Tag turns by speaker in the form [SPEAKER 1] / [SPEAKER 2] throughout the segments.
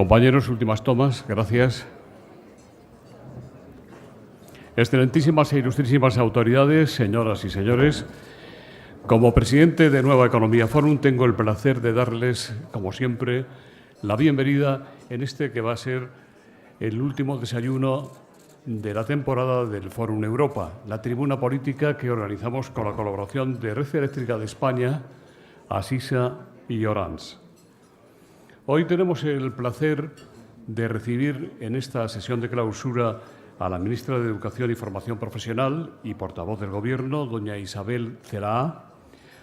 [SPEAKER 1] Compañeros, últimas tomas. Gracias. Excelentísimas e ilustrísimas autoridades, señoras y señores, como presidente de Nueva Economía Forum tengo el placer de darles, como siempre, la bienvenida en este que va a ser el último desayuno de la temporada del Fórum Europa, la tribuna política que organizamos con la colaboración de Red Eléctrica de España, Asisa y Orange. Hoy tenemos el placer de recibir en esta sesión de clausura a la ministra de Educación y Formación Profesional y portavoz del Gobierno, doña Isabel Celaá,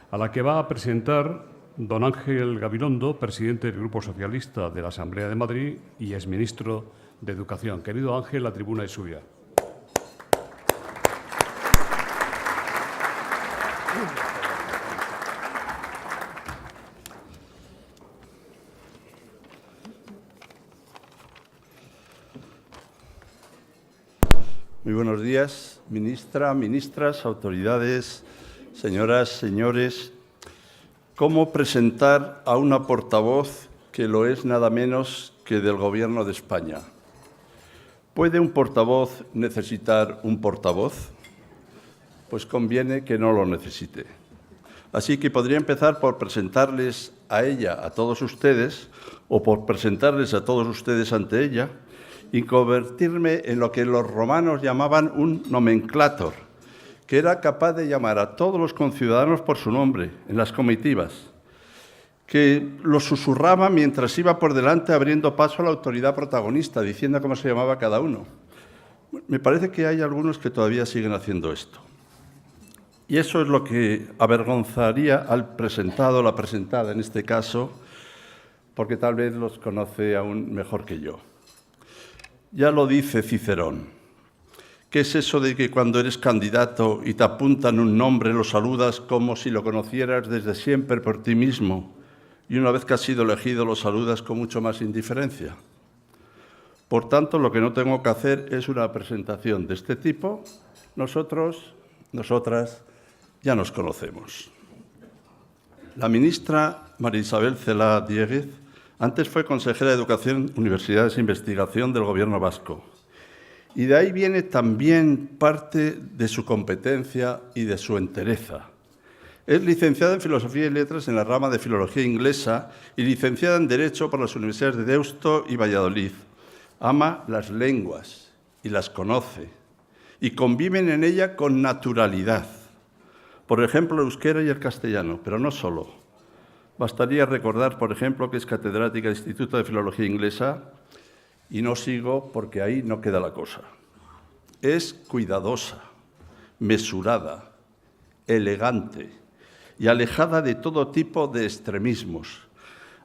[SPEAKER 1] a la que va a presentar don Ángel Gabilondo, presidente del Grupo Socialista de la Asamblea de Madrid y exministro de Educación. Querido Ángel, la tribuna es suya.
[SPEAKER 2] Muy buenos días, ministra, ministras, autoridades, señoras, señores. ¿Cómo presentar a una portavoz que lo es nada menos que del Gobierno de España? ¿Puede un portavoz necesitar un portavoz? Pues conviene que no lo necesite. Así que podría empezar por presentarles a ella, a todos ustedes, o por presentarles a todos ustedes ante ella, y convertirme en lo que los romanos llamaban un nomenclator, que era capaz de llamar a todos los conciudadanos por su nombre en las comitivas, que lo susurraba mientras iba por delante abriendo paso a la autoridad protagonista, diciendo cómo se llamaba cada uno. Me parece que hay algunos que todavía siguen haciendo esto. Y eso es lo que avergonzaría al presentado, la presentada en este caso, porque tal vez los conoce aún mejor que yo. Ya lo dice Cicerón. ¿Qué es eso de que cuando eres candidato y te apuntan un nombre lo saludas como si lo conocieras desde siempre por ti mismo y una vez que has sido elegido lo saludas con mucho más indiferencia? Por tanto, lo que no tengo que hacer es una presentación de este tipo. Nosotros, nosotras, ya nos conocemos. La ministra María Isabel Celaá Diéguez antes fue consejera de Educación, Universidades e Investigación del Gobierno vasco. Y de ahí viene también parte de su competencia y de su entereza. Es licenciada en Filosofía y Letras en la rama de Filología Inglesa y licenciada en Derecho por las universidades de Deusto y Valladolid. Ama las lenguas y las conoce y conviven en ella con naturalidad. Por ejemplo, el euskera y el castellano, pero no solo. Bastaría recordar, por ejemplo, que es catedrática del Instituto de Filología Inglesa y no sigo porque ahí no queda la cosa. Es cuidadosa, mesurada, elegante y alejada de todo tipo de extremismos.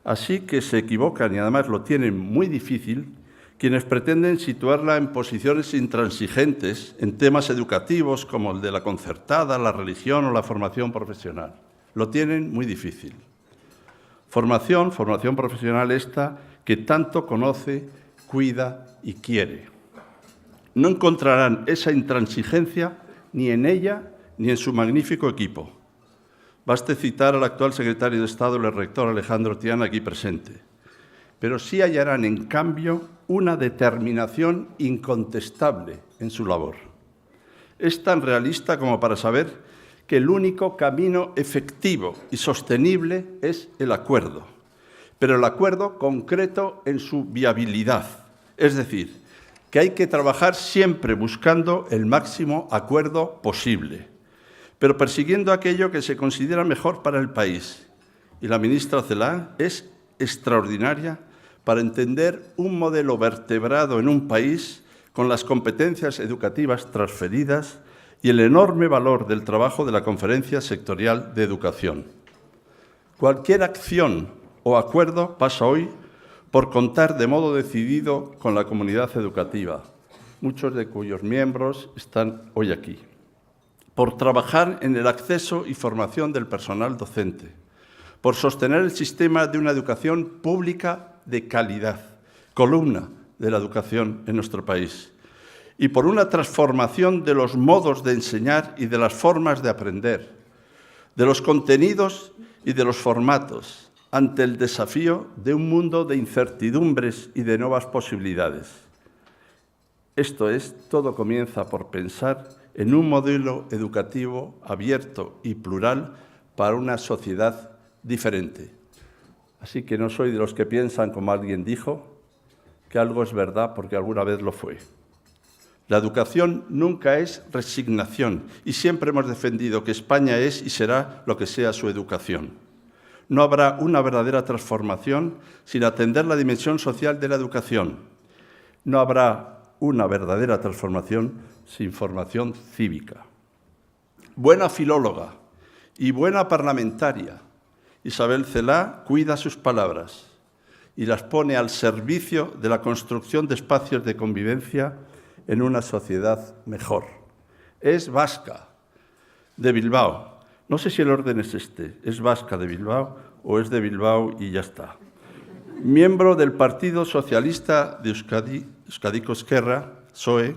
[SPEAKER 2] Así que se equivocan y además lo tienen muy difícil quienes pretenden situarla en posiciones intransigentes en temas educativos como el de la concertada, la religión o la formación profesional. Lo tienen muy difícil. Formación profesional esta que tanto conoce, cuida y quiere. No encontrarán esa intransigencia ni en ella ni en su magnífico equipo. Baste citar al actual secretario de Estado, el rector Alejandro Tiana, aquí presente. Pero sí hallarán, en cambio, una determinación incontestable en su labor. Es tan realista como para saber que el único camino efectivo y sostenible es el acuerdo, pero el acuerdo concreto en su viabilidad, es decir, que hay que trabajar siempre buscando el máximo acuerdo posible, pero persiguiendo aquello que se considera mejor para el país. Y la ministra Celaá es extraordinaria para entender un modelo vertebrado en un país con las competencias educativas transferidas y el enorme valor del trabajo de la Conferencia Sectorial de Educación. Cualquier acción o acuerdo pasa hoy por contar de modo decidido con la comunidad educativa, muchos de cuyos miembros están hoy aquí, por trabajar en el acceso y formación del personal docente, por sostener el sistema de una educación pública de calidad, columna de la educación en nuestro país, y por una transformación de los modos de enseñar y de las formas de aprender, de los contenidos y de los formatos, ante el desafío de un mundo de incertidumbres y de nuevas posibilidades. Esto es, todo comienza por pensar en un modelo educativo abierto y plural para una sociedad diferente. Así que no soy de los que piensan, como alguien dijo, que algo es verdad porque alguna vez lo fue. La educación nunca es resignación y siempre hemos defendido que España es y será lo que sea su educación. No habrá una verdadera transformación sin atender la dimensión social de la educación. No habrá una verdadera transformación sin formación cívica. Buena filóloga y buena parlamentaria, Isabel Celaá cuida sus palabras y las pone al servicio de la construcción de espacios de convivencia en una sociedad mejor. Es vasca, de Bilbao. No sé si el orden es este, es vasca de Bilbao o es de Bilbao y ya está. Miembro del Partido Socialista de Euskadi, Euskadiko Ezkerra, PSOE,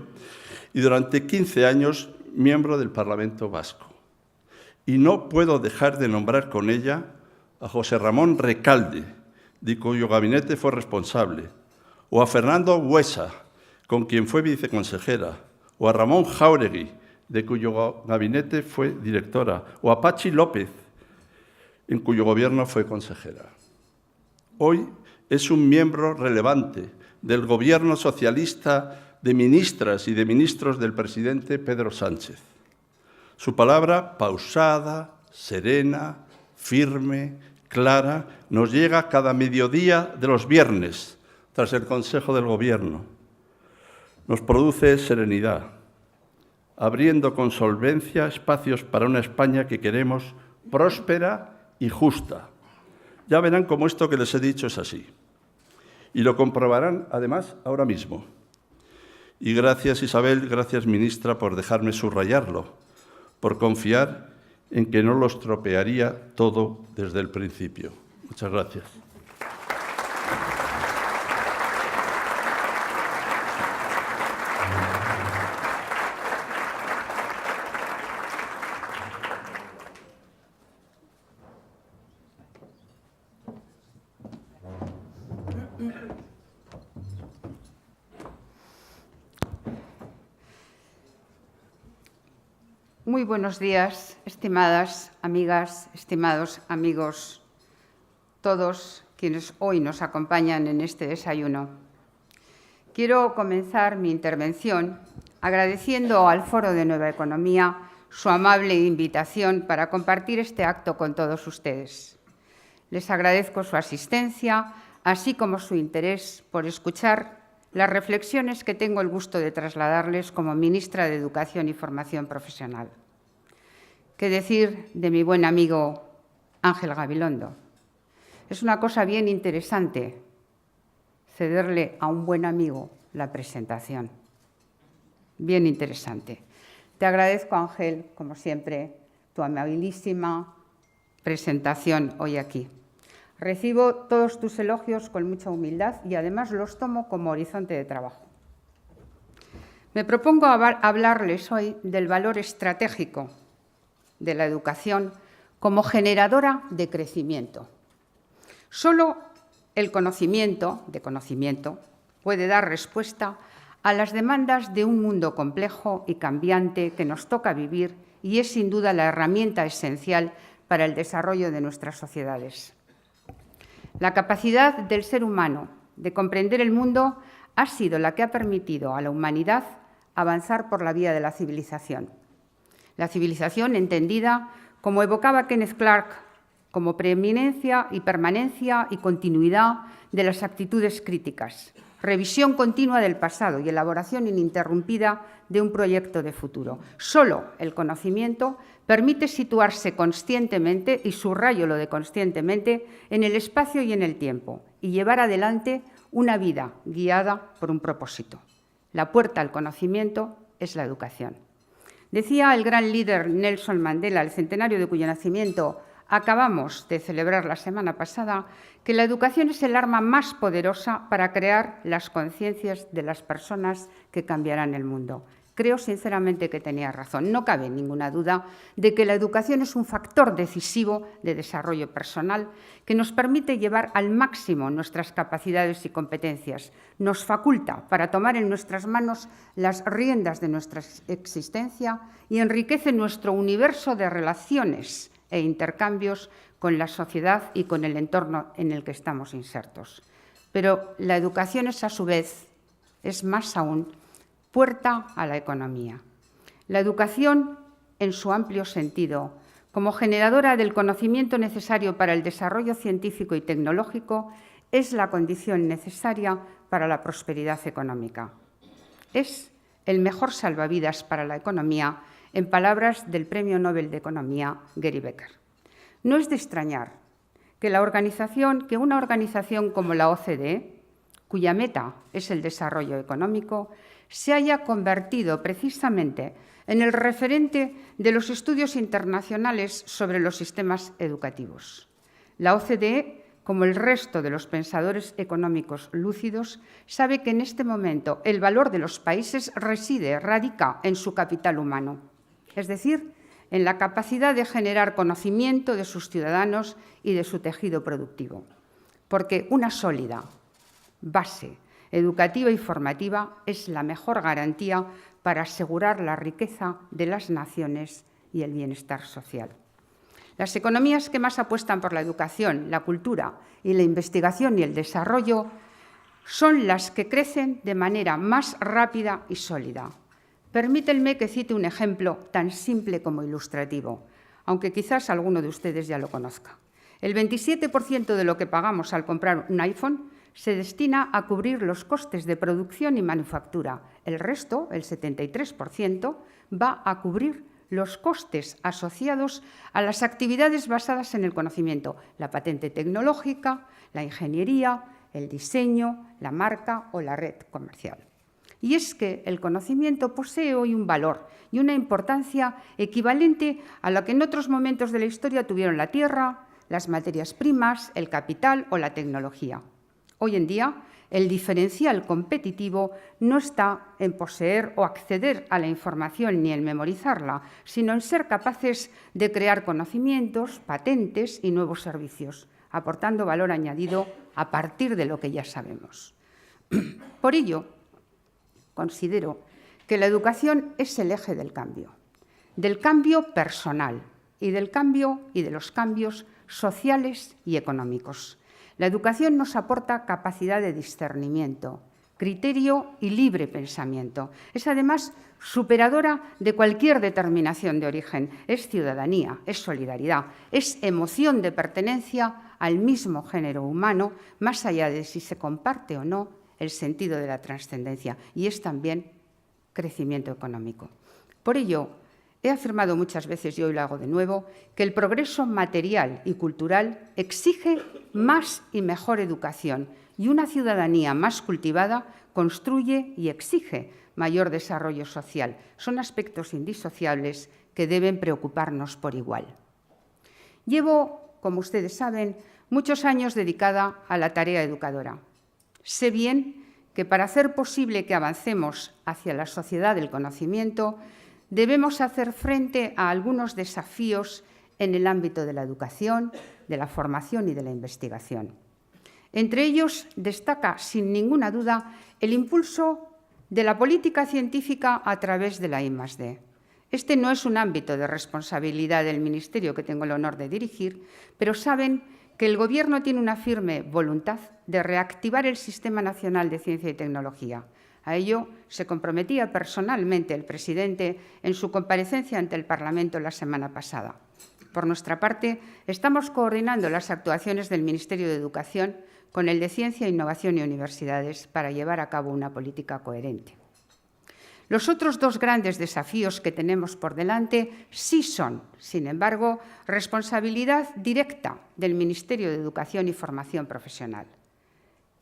[SPEAKER 2] y durante 15 años miembro del Parlamento Vasco. Y no puedo dejar de nombrar con ella a José Ramón Recalde, de cuyo gabinete fue responsable, o a Fernando Buesa, con quien fue viceconsejera, o a Ramón Jáuregui, de cuyo gabinete fue directora, o a Patxi López, en cuyo gobierno fue consejera. Hoy es un miembro relevante del gobierno socialista de ministras y de ministros del presidente Pedro Sánchez. Su palabra, pausada, serena, firme, clara, nos llega cada mediodía de los viernes, tras el Consejo del Gobierno. Nos produce serenidad, abriendo con solvencia espacios para una España que queremos próspera y justa. Ya verán cómo esto que les he dicho es así. Y lo comprobarán, además, ahora mismo. Y gracias, Isabel, gracias, ministra, por dejarme subrayarlo, por confiar en que no lo estropearía todo desde el principio. Muchas gracias.
[SPEAKER 3] Muy buenos días, estimadas amigas, estimados amigos, todos quienes hoy nos acompañan en este desayuno. Quiero comenzar mi intervención agradeciendo al Foro de Nueva Economía su amable invitación para compartir este acto con todos ustedes. Les agradezco su asistencia, así como su interés por escuchar las reflexiones que tengo el gusto de trasladarles como ministra de Educación y Formación Profesional. ¿Qué decir de mi buen amigo Ángel Gabilondo? Es una cosa bien interesante cederle a un buen amigo la presentación. Bien interesante. Te agradezco, Ángel, como siempre, tu amabilísima presentación hoy aquí. Recibo todos tus elogios con mucha humildad y además los tomo como horizonte de trabajo. Me propongo hablarles hoy del valor estratégico de la educación como generadora de crecimiento. Solo el conocimiento puede dar respuesta a las demandas de un mundo complejo y cambiante que nos toca vivir y es sin duda la herramienta esencial para el desarrollo de nuestras sociedades. La capacidad del ser humano de comprender el mundo ha sido la que ha permitido a la humanidad avanzar por la vía de la civilización. La civilización entendida, como evocaba Kenneth Clark, como preeminencia y permanencia y continuidad de las actitudes críticas, revisión continua del pasado y elaboración ininterrumpida de un proyecto de futuro. Solo el conocimiento permite situarse conscientemente, y subrayo lo de conscientemente, en el espacio y en el tiempo, y llevar adelante una vida guiada por un propósito. La puerta al conocimiento es la educación. Decía el gran líder Nelson Mandela, el centenario de cuyo nacimiento acabamos de celebrar la semana pasada, que la educación es el arma más poderosa para crear las conciencias de las personas que cambiarán el mundo. Creo sinceramente que tenía razón. No cabe ninguna duda de que la educación es un factor decisivo de desarrollo personal que nos permite llevar al máximo nuestras capacidades y competencias. Nos faculta para tomar en nuestras manos las riendas de nuestra existencia y enriquece nuestro universo de relaciones e intercambios con la sociedad y con el entorno en el que estamos insertos. Pero la educación es, a su vez, es más aún, puerta a la economía. La educación, en su amplio sentido, como generadora del conocimiento necesario para el desarrollo científico y tecnológico, es la condición necesaria para la prosperidad económica. Es el mejor salvavidas para la economía, en palabras del Premio Nobel de Economía, Gary Becker. No es de extrañar que una organización como la OCDE, cuya meta es el desarrollo económico, se haya convertido precisamente en el referente de los estudios internacionales sobre los sistemas educativos. La OCDE, como el resto de los pensadores económicos lúcidos, sabe que en este momento el valor de los países radica en su capital humano, es decir, en la capacidad de generar conocimiento de sus ciudadanos y de su tejido productivo. Porque una sólida base educativa y formativa es la mejor garantía para asegurar la riqueza de las naciones y el bienestar social. Las economías que más apuestan por la educación, la cultura y la investigación y el desarrollo son las que crecen de manera más rápida y sólida. Permítanme que cite un ejemplo tan simple como ilustrativo, aunque quizás alguno de ustedes ya lo conozca. El 27% de lo que pagamos al comprar un iPhone se destina a cubrir los costes de producción y manufactura. El resto, el 73%, va a cubrir los costes asociados a las actividades basadas en el conocimiento, la patente tecnológica, la ingeniería, el diseño, la marca o la red comercial. Y es que el conocimiento posee hoy un valor y una importancia equivalente a lo que en otros momentos de la historia tuvieron la tierra, las materias primas, el capital o la tecnología. Hoy en día, el diferencial competitivo no está en poseer o acceder a la información ni en memorizarla, sino en ser capaces de crear conocimientos, patentes y nuevos servicios, aportando valor añadido a partir de lo que ya sabemos. Por ello, considero que la educación es el eje del cambio personal y de los cambios sociales y económicos. La educación nos aporta capacidad de discernimiento, criterio y libre pensamiento. Es además superadora de cualquier determinación de origen. Es ciudadanía, es solidaridad, es emoción de pertenencia al mismo género humano, más allá de si se comparte o no el sentido de la trascendencia, y es también crecimiento económico. Por ello, he afirmado muchas veces, y hoy lo hago de nuevo, que el progreso material y cultural exige más y mejor educación, y una ciudadanía más cultivada construye y exige mayor desarrollo social. Son aspectos indisociables que deben preocuparnos por igual. Llevo, como ustedes saben, muchos años dedicada a la tarea educadora. Sé bien que para hacer posible que avancemos hacia la sociedad del conocimiento, debemos hacer frente a algunos desafíos en el ámbito de la educación, de la formación y de la investigación. Entre ellos destaca, sin ninguna duda, el impulso de la política científica a través de la I+D. Este no es un ámbito de responsabilidad del Ministerio que tengo el honor de dirigir, pero saben que el Gobierno tiene una firme voluntad de reactivar el Sistema Nacional de Ciencia y Tecnología. A ello se comprometía personalmente el presidente en su comparecencia ante el Parlamento la semana pasada. Por nuestra parte, estamos coordinando las actuaciones del Ministerio de Educación con el de Ciencia, Innovación y Universidades para llevar a cabo una política coherente. Los otros dos grandes desafíos que tenemos por delante sí son, sin embargo, responsabilidad directa del Ministerio de Educación y Formación Profesional.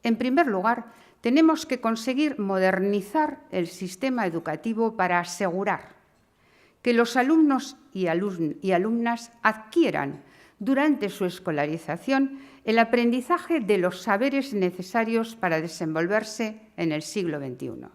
[SPEAKER 3] En primer lugar, tenemos que conseguir modernizar el sistema educativo para asegurar que los alumnos y alumnas adquieran durante su escolarización el aprendizaje de los saberes necesarios para desenvolverse en el siglo XXI.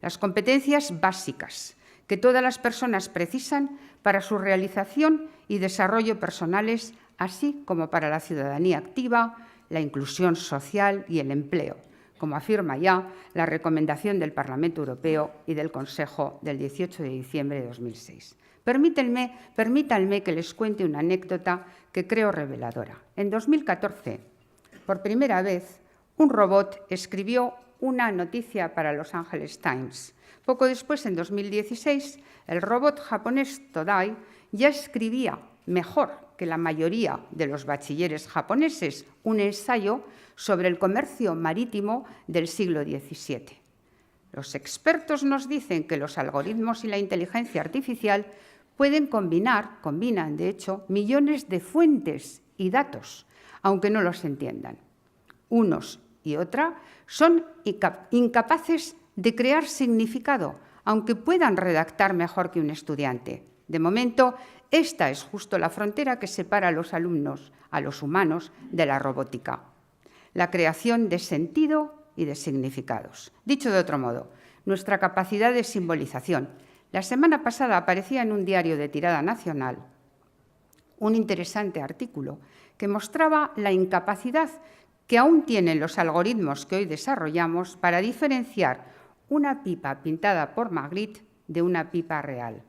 [SPEAKER 3] las competencias básicas que todas las personas precisan para su realización y desarrollo personales, así como para la ciudadanía activa, la inclusión social y el empleo, como afirma ya la recomendación del Parlamento Europeo y del Consejo del 18 de diciembre de 2006. Permítanme que les cuente una anécdota que creo reveladora. En 2014, por primera vez, un robot escribió una noticia para Los Angeles Times. Poco después, en 2016, el robot japonés Todai ya escribía mejor que la mayoría de los bachilleres japoneses un ensayo sobre el comercio marítimo del siglo XVII. Los expertos nos dicen que los algoritmos y la inteligencia artificial combinan de hecho, millones de fuentes y datos, aunque no los entiendan. Unos y otra son incapaces de crear significado, aunque puedan redactar mejor que un estudiante. De momento, esta es justo la frontera que separa a los alumnos, a los humanos, de la robótica. La creación de sentido y de significados. Dicho de otro modo, nuestra capacidad de simbolización. La semana pasada aparecía en un diario de tirada nacional un interesante artículo que mostraba la incapacidad que aún tienen los algoritmos que hoy desarrollamos para diferenciar una pipa pintada por Magritte de una pipa real.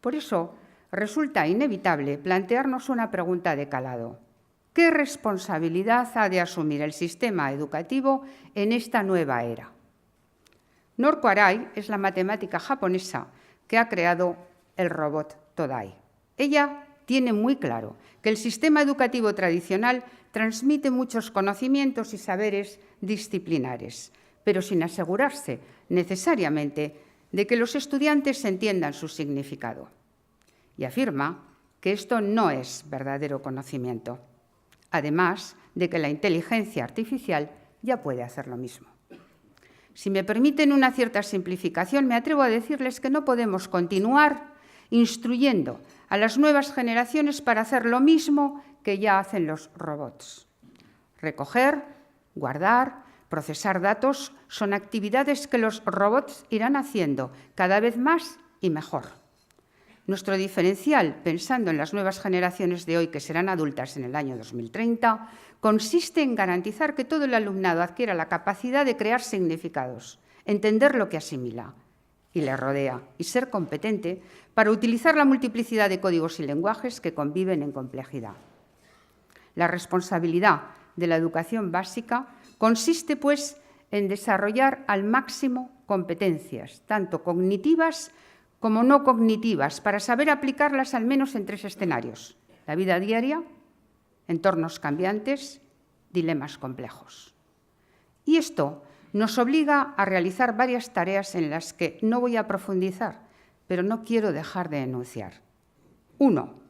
[SPEAKER 3] Por eso, resulta inevitable plantearnos una pregunta de calado. ¿Qué responsabilidad ha de asumir el sistema educativo en esta nueva era? Noriko Arai es la matemática japonesa que ha creado el robot Todai. Ella tiene muy claro que el sistema educativo tradicional transmite muchos conocimientos y saberes disciplinares, pero sin asegurarse necesariamente de que los estudiantes entiendan su significado. Y afirma que esto no es verdadero conocimiento, además de que la inteligencia artificial ya puede hacer lo mismo. Si me permiten una cierta simplificación, me atrevo a decirles que no podemos continuar instruyendo a las nuevas generaciones para hacer lo mismo que ya hacen los robots. Recoger, guardar, procesar datos son actividades que los robots irán haciendo cada vez más y mejor. Nuestro diferencial, pensando en las nuevas generaciones de hoy que serán adultas en el año 2030, consiste en garantizar que todo el alumnado adquiera la capacidad de crear significados, entender lo que asimila y le rodea y ser competente para utilizar la multiplicidad de códigos y lenguajes que conviven en complejidad. La responsabilidad de la educación básica consiste, pues, en desarrollar al máximo competencias, tanto cognitivas como no cognitivas, para saber aplicarlas al menos en 3 escenarios: la vida diaria, entornos cambiantes, dilemas complejos. Y esto nos obliga a realizar varias tareas en las que no voy a profundizar, pero no quiero dejar de enunciar. 1.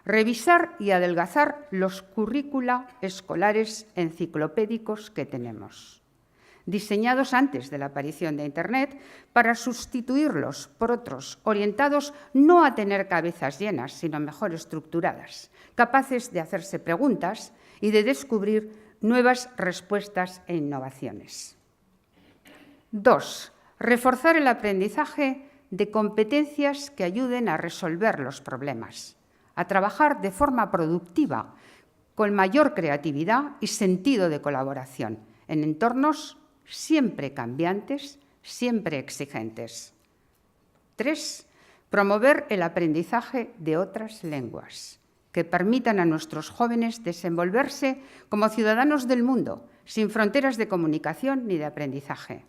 [SPEAKER 3] Revisar y adelgazar los currícula escolares enciclopédicos que tenemos, diseñados antes de la aparición de Internet para sustituirlos por otros orientados no a tener cabezas llenas, sino mejor estructuradas, capaces de hacerse preguntas y de descubrir nuevas respuestas e innovaciones. 2. Reforzar el aprendizaje de competencias que ayuden a resolver los problemas, a trabajar de forma productiva, con mayor creatividad y sentido de colaboración, en entornos siempre cambiantes, siempre exigentes. 3. Promover el aprendizaje de otras lenguas que permitan a nuestros jóvenes desenvolverse como ciudadanos del mundo, sin fronteras de comunicación ni de aprendizaje.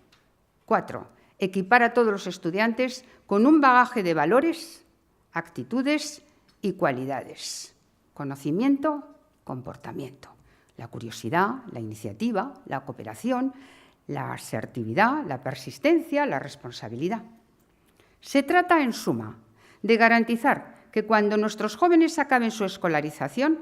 [SPEAKER 3] 4. Equipar a todos los estudiantes con un bagaje de valores, actitudes y cualidades. Conocimiento, comportamiento. La curiosidad, la iniciativa, la cooperación, la asertividad, la persistencia, la responsabilidad. Se trata, en suma, de garantizar que cuando nuestros jóvenes acaben su escolarización,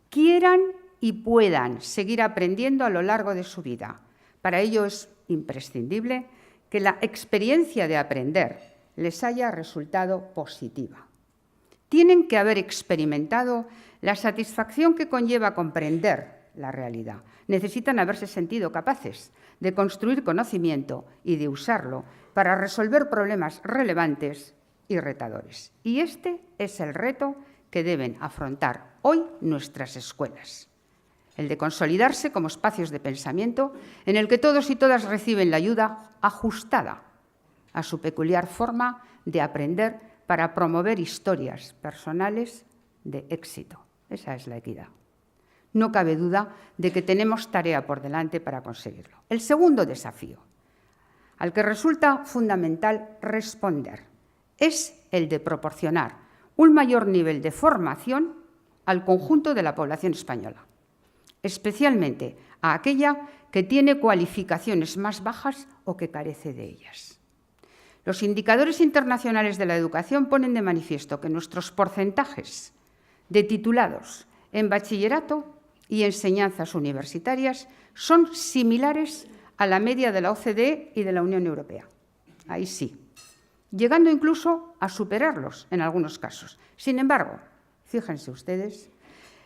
[SPEAKER 3] quieran y puedan seguir aprendiendo a lo largo de su vida. Para ello es imprescindible que la experiencia de aprender les haya resultado positiva. Tienen que haber experimentado la satisfacción que conlleva comprender la realidad. Necesitan haberse sentido capaces de construir conocimiento y de usarlo para resolver problemas relevantes y retadores. Y este es el reto que deben afrontar hoy nuestras escuelas, el de consolidarse como espacios de pensamiento en el que todos y todas reciben la ayuda ajustada a su peculiar forma de aprender para promover historias personales de éxito. Esa es la equidad. No cabe duda de que tenemos tarea por delante para conseguirlo. El segundo desafío, al que resulta fundamental responder, es el de proporcionar un mayor nivel de formación al conjunto de la población española, especialmente a aquella que tiene cualificaciones más bajas o que carece de ellas. Los indicadores internacionales de la educación ponen de manifiesto que nuestros porcentajes de titulados en bachillerato y enseñanzas universitarias son similares a la media de la OCDE y de la Unión Europea. Ahí sí, llegando incluso a superarlos en algunos casos. Sin embargo, fíjense ustedes,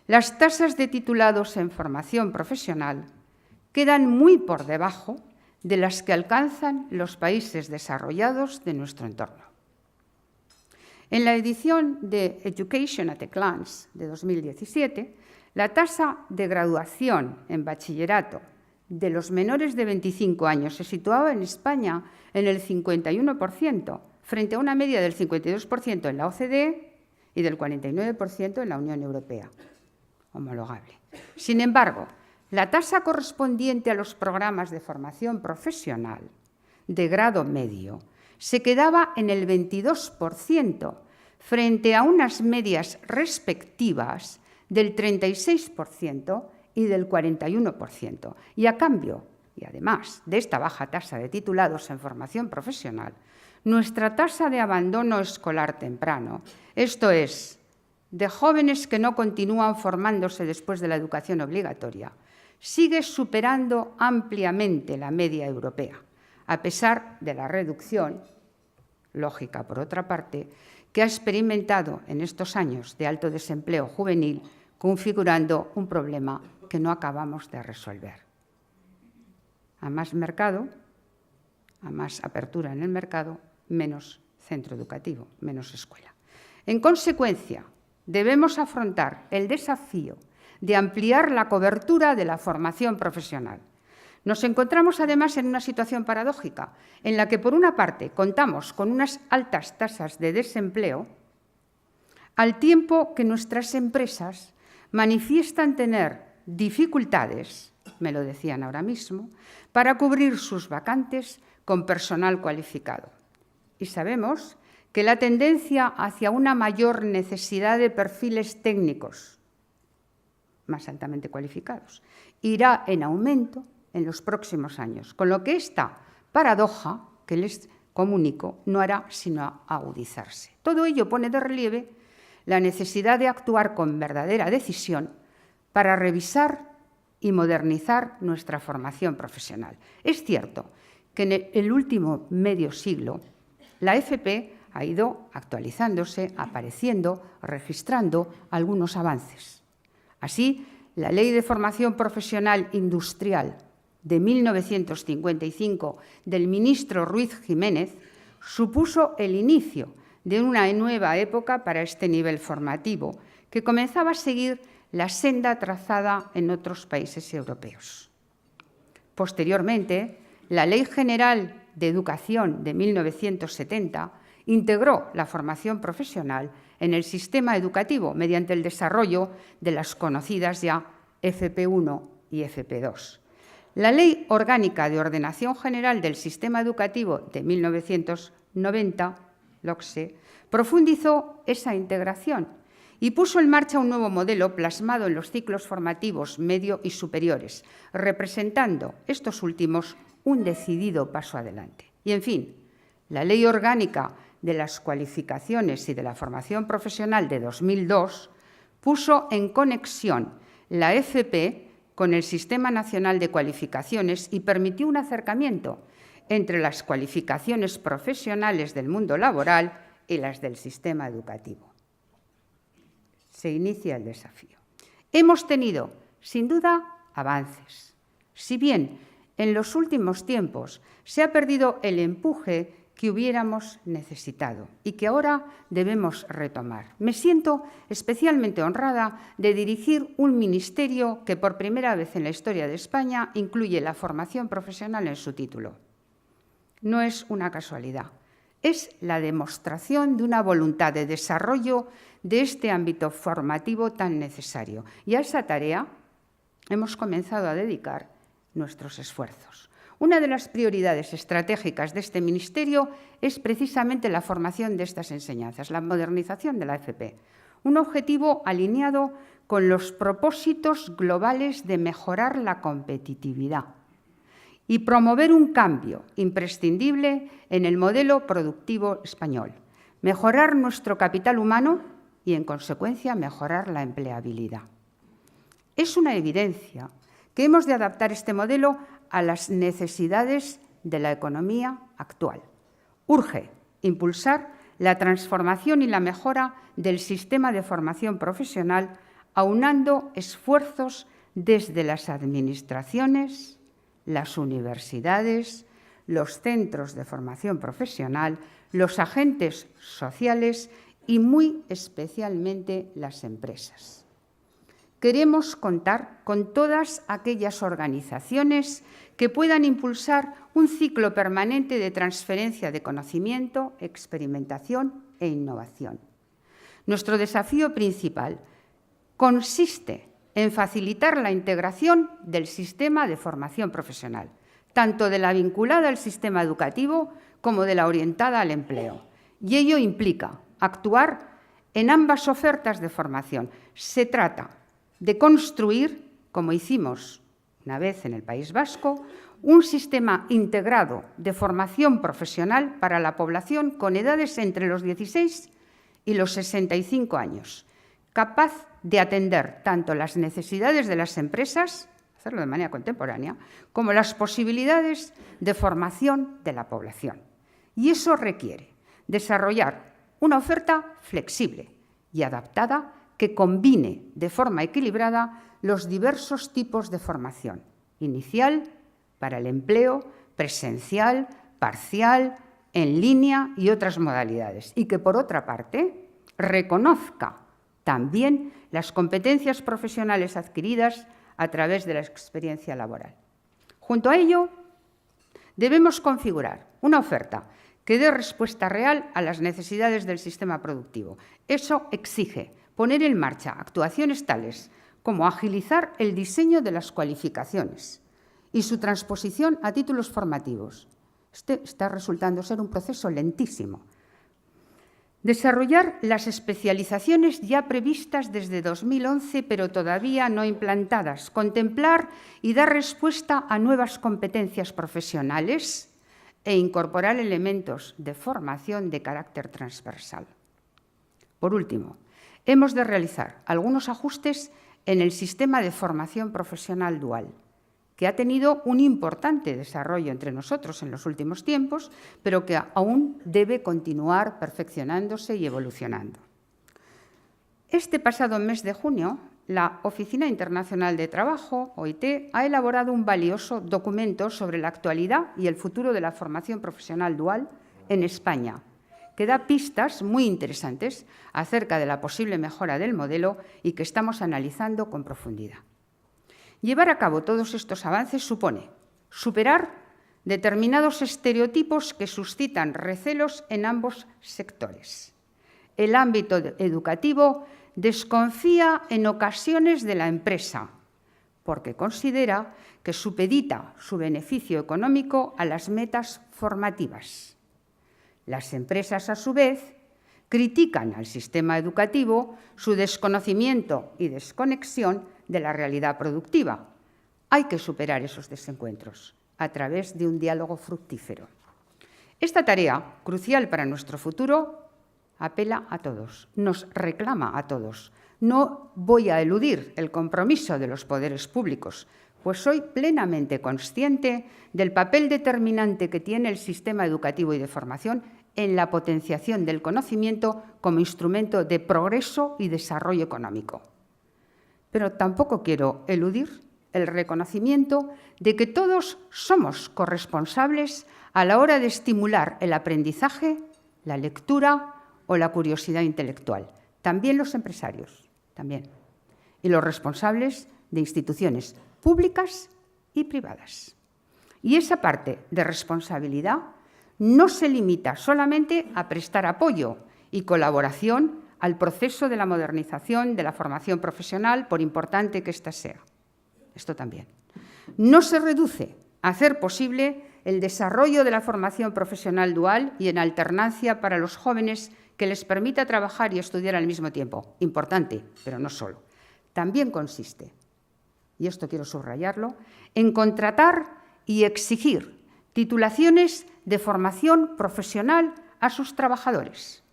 [SPEAKER 3] las tasas de titulados en formación profesional quedan muy por debajo de las que alcanzan los países desarrollados de nuestro entorno. En la edición de Education at a Glance de 2017, la tasa de graduación en bachillerato de los menores de 25 años se situaba en España en el 51%, frente a una media del 52% en la OCDE y del 49% en la Unión Europea, homologable. Sin embargo, la tasa correspondiente a los programas de formación profesional de grado medio se quedaba en el 22%, frente a unas medias respectivas del 36% y del 41%. Y a cambio, y además de esta baja tasa de titulados en formación profesional, nuestra tasa de abandono escolar temprano, esto es, de jóvenes que no continúan formándose después de la educación obligatoria, sigue superando ampliamente la media europea, a pesar de la reducción, lógica por otra parte, que ha experimentado en estos años de alto desempleo juvenil, configurando un problema que no acabamos de resolver. A más mercado, a más apertura en el mercado, menos centro educativo, menos escuela. En consecuencia, debemos afrontar el desafío de ampliar la cobertura de la formación profesional. Nos encontramos además en una situación paradójica, en la que por una parte contamos con unas altas tasas de desempleo, al tiempo que nuestras empresas manifiestan tener dificultades, me lo decían ahora mismo, para cubrir sus vacantes con personal cualificado. Y sabemos que la tendencia hacia una mayor necesidad de perfiles técnicos más altamente cualificados irá en aumento en los próximos años, con lo que esta paradoja que les comunico no hará sino agudizarse. Todo ello pone de relieve la necesidad de actuar con verdadera decisión para revisar y modernizar nuestra formación profesional. Es cierto que en el último medio siglo la FP ha ido actualizándose, apareciendo, registrando algunos avances. Así, la Ley de Formación Profesional Industrial de 1955 del ministro Ruiz Jiménez supuso el inicio de una nueva época para este nivel formativo, que comenzaba a seguir la senda trazada en otros países europeos. Posteriormente, la Ley General de Educación de 1970 integró la formación profesional en el sistema educativo mediante el desarrollo de las conocidas ya FP1 y FP2. La Ley Orgánica de Ordenación General del Sistema Educativo de 1990, LOCSE, profundizó esa integración y puso en marcha un nuevo modelo plasmado en los ciclos formativos medio y superiores, representando estos últimos un decidido paso adelante. Y, en fin, la Ley Orgánica de las Cualificaciones y de la Formación Profesional de 2002 puso en conexión la FP con el Sistema Nacional de Cualificaciones y permitió un acercamiento entre las cualificaciones profesionales del mundo laboral y las del sistema educativo. Se inicia el desafío. Hemos tenido, sin duda, avances. Si bien en los últimos tiempos se ha perdido el empuje que hubiéramos necesitado y que ahora debemos retomar. Me siento especialmente honrada de dirigir un ministerio que por primera vez en la historia de España incluye la formación profesional en su título. No es una casualidad, es la demostración de una voluntad de desarrollo de este ámbito formativo tan necesario. Y a esa tarea hemos comenzado a dedicar nuestros esfuerzos. Una de las prioridades estratégicas de este ministerio es precisamente la formación de estas enseñanzas, la modernización de la FP, un objetivo alineado con los propósitos globales de mejorar la competitividad y promover un cambio imprescindible en el modelo productivo español, mejorar nuestro capital humano y, en consecuencia, mejorar la empleabilidad. Es una evidencia que hemos de adaptar este modelo a las necesidades de la economía actual. Urge impulsar la transformación y la mejora del sistema de formación profesional, aunando esfuerzos desde las administraciones, las universidades, los centros de formación profesional, los agentes sociales y muy especialmente las empresas. Queremos contar con todas aquellas organizaciones que puedan impulsar un ciclo permanente de transferencia de conocimiento, experimentación e innovación. Nuestro desafío principal consiste en facilitar la integración del sistema de formación profesional, tanto de la vinculada al sistema educativo como de la orientada al empleo. Y ello implica actuar en ambas ofertas de formación. Se trata de construir, como hicimos una vez en el País Vasco, un sistema integrado de formación profesional para la población con edades entre los 16 y los 65 años, capaz de atender tanto las necesidades de las empresas, hacerlo de manera contemporánea, como las posibilidades de formación de la población. Y eso requiere desarrollar una oferta flexible y adaptada que combine de forma equilibrada los diversos tipos de formación, inicial, para el empleo, presencial, parcial, en línea y otras modalidades, y que, por otra parte, reconozca también las competencias profesionales adquiridas a través de la experiencia laboral. Junto a ello, debemos configurar una oferta que dé respuesta real a las necesidades del sistema productivo. Eso exige poner en marcha actuaciones tales como agilizar el diseño de las cualificaciones y su transposición a títulos formativos. Este está resultando ser un proceso lentísimo. Desarrollar las especializaciones ya previstas desde 2011, pero todavía no implantadas. Contemplar y dar respuesta a nuevas competencias profesionales e incorporar elementos de formación de carácter transversal. Por último, hemos de realizar algunos ajustes en el sistema de formación profesional dual, que ha tenido un importante desarrollo entre nosotros en los últimos tiempos, pero que aún debe continuar perfeccionándose y evolucionando. Este pasado mes de junio, la Oficina Internacional de Trabajo, OIT, ha elaborado un valioso documento sobre la actualidad y el futuro de la formación profesional dual en España, que da pistas muy interesantes acerca de la posible mejora del modelo y que estamos analizando con profundidad. Llevar a cabo todos estos avances supone superar determinados estereotipos que suscitan recelos en ambos sectores. El ámbito educativo desconfía en ocasiones de la empresa, porque considera que supedita su beneficio económico a las metas formativas. Las empresas, a su vez, critican al sistema educativo su desconocimiento y desconexión de la realidad productiva. Hay que superar esos desencuentros a través de un diálogo fructífero. Esta tarea, crucial para nuestro futuro, apela a todos, nos reclama a todos. No voy a eludir el compromiso de los poderes públicos, pues soy plenamente consciente del papel determinante que tiene el sistema educativo y de formación en la potenciación del conocimiento como instrumento de progreso y desarrollo económico. Pero tampoco quiero eludir el reconocimiento de que todos somos corresponsables a la hora de estimular el aprendizaje, la lectura o la curiosidad intelectual. También los empresarios, también. Y los responsables de instituciones públicas y privadas. Y esa parte de responsabilidad no se limita solamente a prestar apoyo y colaboración al proceso de la modernización de la formación profesional, por importante que ésta sea. Esto también. No se reduce a hacer posible el desarrollo de la formación profesional dual y en alternancia para los jóvenes que les permita trabajar y estudiar al mismo tiempo. Importante, pero no solo. También consiste, y esto quiero subrayarlo, en contratar y exigir titulaciones de formación profesional a sus trabajadores.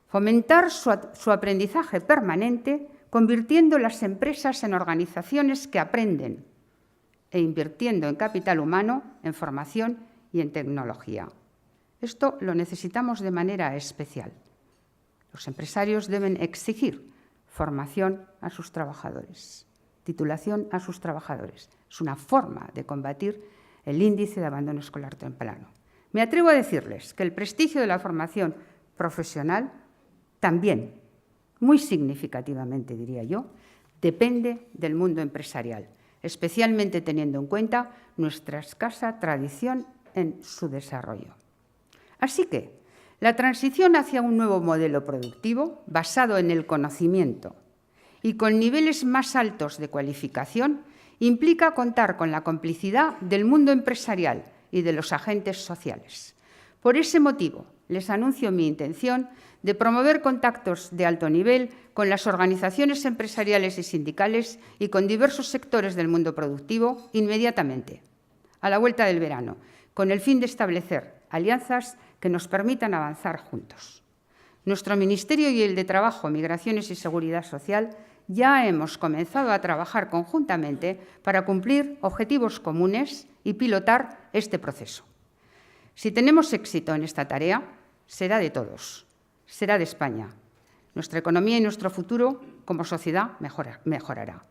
[SPEAKER 3] Fomentar su aprendizaje permanente, convirtiendo las empresas en organizaciones que aprenden e invirtiendo en capital humano, en formación y en tecnología. Esto lo necesitamos de manera especial. Los empresarios deben exigir formación a sus trabajadores, titulación a sus trabajadores. Es una forma de combatir el índice de abandono escolar temprano. Me atrevo a decirles que el prestigio de la formación profesional también, muy significativamente diría yo, depende del mundo empresarial, especialmente teniendo en cuenta nuestra escasa tradición en su desarrollo. Así que la transición hacia un nuevo modelo productivo basado en el conocimiento y con niveles más altos de cualificación implica contar con la complicidad del mundo empresarial y de los agentes sociales. Por ese motivo, les anuncio mi intención de promover contactos de alto nivel con las organizaciones empresariales y sindicales y con diversos sectores del mundo productivo inmediatamente, a la vuelta del verano, con el fin de establecer alianzas que nos permitan avanzar juntos. Nuestro Ministerio y el de Trabajo, Migraciones y Seguridad Social ya hemos comenzado a trabajar conjuntamente para cumplir objetivos comunes y pilotar este proceso. Si tenemos éxito en esta tarea, será de todos, será de España. Nuestra economía y nuestro futuro como sociedad mejorará.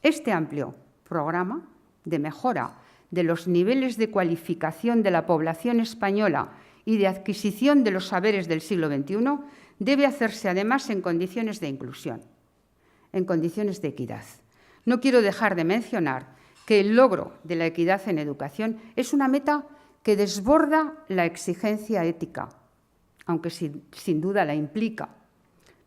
[SPEAKER 3] Este amplio programa de mejora de los niveles de cualificación de la población española y de adquisición de los saberes del siglo XXI debe hacerse además en condiciones de inclusión, en condiciones de equidad. No quiero dejar de mencionar que el logro de la equidad en educación es una meta que desborda la exigencia ética, aunque sin duda la implica,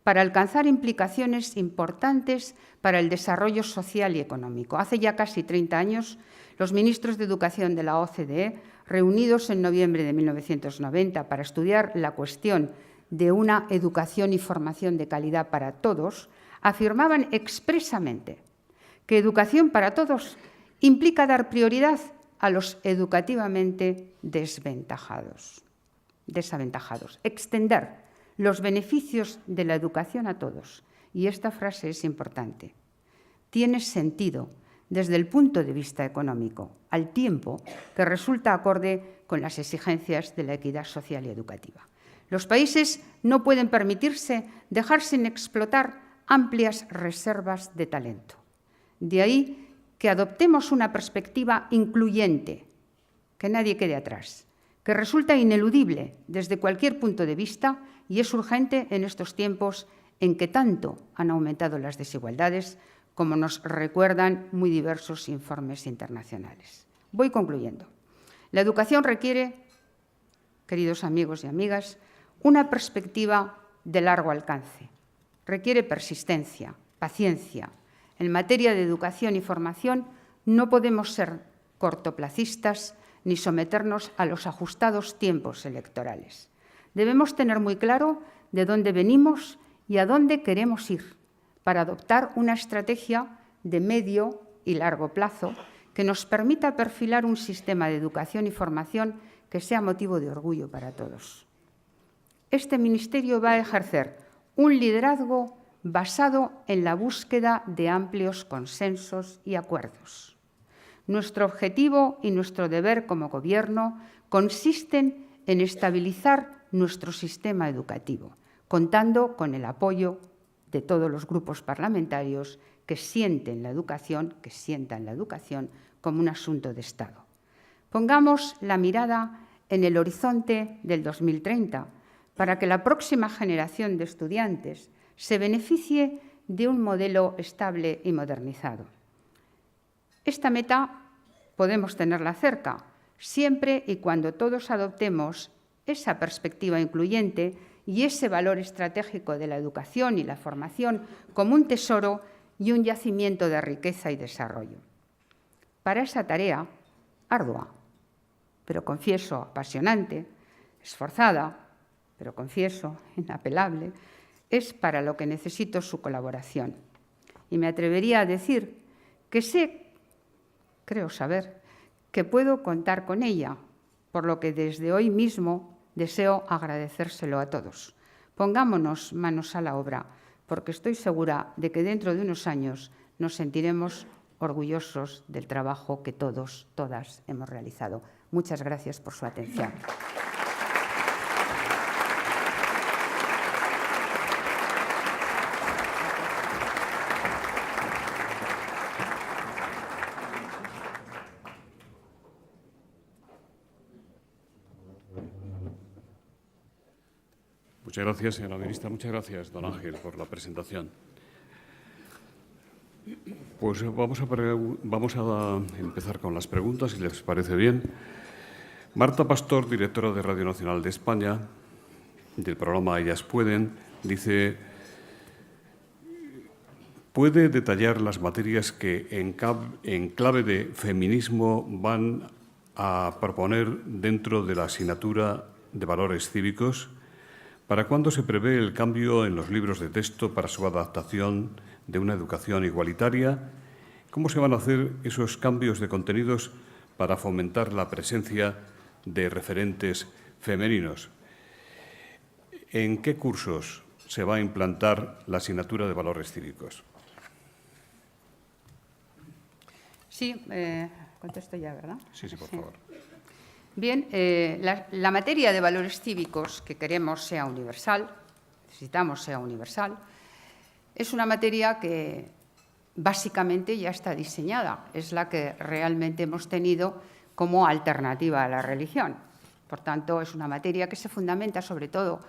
[SPEAKER 3] para alcanzar implicaciones importantes para el desarrollo social y económico. Hace ya casi 30 años, los ministros de Educación de la OCDE, reunidos en noviembre de 1990 para estudiar la cuestión de una educación y formación de calidad para todos, afirmaban expresamente que educación para todos implica dar prioridad a los educativamente desaventajados, extender los beneficios de la educación a todos. Y esta frase es importante. Tiene sentido desde el punto de vista económico, al tiempo que resulta acorde con las exigencias de la equidad social y educativa. Los países no pueden permitirse dejar sin explotar amplias reservas de talento. De ahí que adoptemos una perspectiva incluyente, que nadie quede atrás, que resulta ineludible desde cualquier punto de vista y es urgente en estos tiempos en que tanto han aumentado las desigualdades, como nos recuerdan muy diversos informes internacionales. Voy concluyendo. La educación requiere, queridos amigos y amigas, una perspectiva de largo alcance. Requiere persistencia, paciencia. En materia de educación y formación no podemos ser cortoplacistas ni someternos a los ajustados tiempos electorales. Debemos tener muy claro de dónde venimos y a dónde queremos ir para adoptar una estrategia de medio y largo plazo que nos permita perfilar un sistema de educación y formación que sea motivo de orgullo para todos. Este ministerio va a ejercer un liderazgo basado en la búsqueda de amplios consensos y acuerdos. Nuestro objetivo y nuestro deber como Gobierno consisten en estabilizar nuestro sistema educativo, contando con el apoyo de todos los grupos parlamentarios que sientan la educación como un asunto de Estado. Pongamos la mirada en el horizonte del 2030 para que la próxima generación de estudiantes se beneficie de un modelo estable y modernizado. Esta meta podemos tenerla cerca, siempre y cuando todos adoptemos esa perspectiva incluyente y ese valor estratégico de la educación y la formación como un tesoro y un yacimiento de riqueza y desarrollo. Para esa tarea, ardua, pero confieso apasionante, esforzada, pero confieso inapelable, es para lo que necesito su colaboración. Y me atrevería a decir que creo saber, que puedo contar con ella, por lo que desde hoy mismo deseo agradecérselo a todos. Pongámonos manos a la obra, porque estoy segura de que dentro de unos años nos sentiremos orgullosos del trabajo que todos, todas hemos realizado. Muchas gracias por su atención.
[SPEAKER 1] Muchas gracias, señora ministra. Muchas gracias, don Ángel, por la presentación. Pues vamos a empezar con las preguntas, si les parece bien. Marta Pastor, directora de Radio Nacional de España, del programa Ellas Pueden, dice: ¿puede detallar las materias que en clave de feminismo van a proponer dentro de la asignatura de valores cívicos? ¿Para cuándo se prevé el cambio en los libros de texto para su adaptación de una educación igualitaria? ¿Cómo se van a hacer esos cambios de contenidos para fomentar la presencia de referentes femeninos? ¿En qué cursos se va a implantar la asignatura de valores cívicos?
[SPEAKER 3] Sí, contesto ya, ¿verdad?
[SPEAKER 1] Sí, por favor.
[SPEAKER 3] Bien, la materia de valores cívicos que queremos sea universal, necesitamos sea universal, es una materia que básicamente ya está diseñada, es la que realmente hemos tenido como alternativa a la religión. Por tanto, es una materia que se fundamenta sobre todo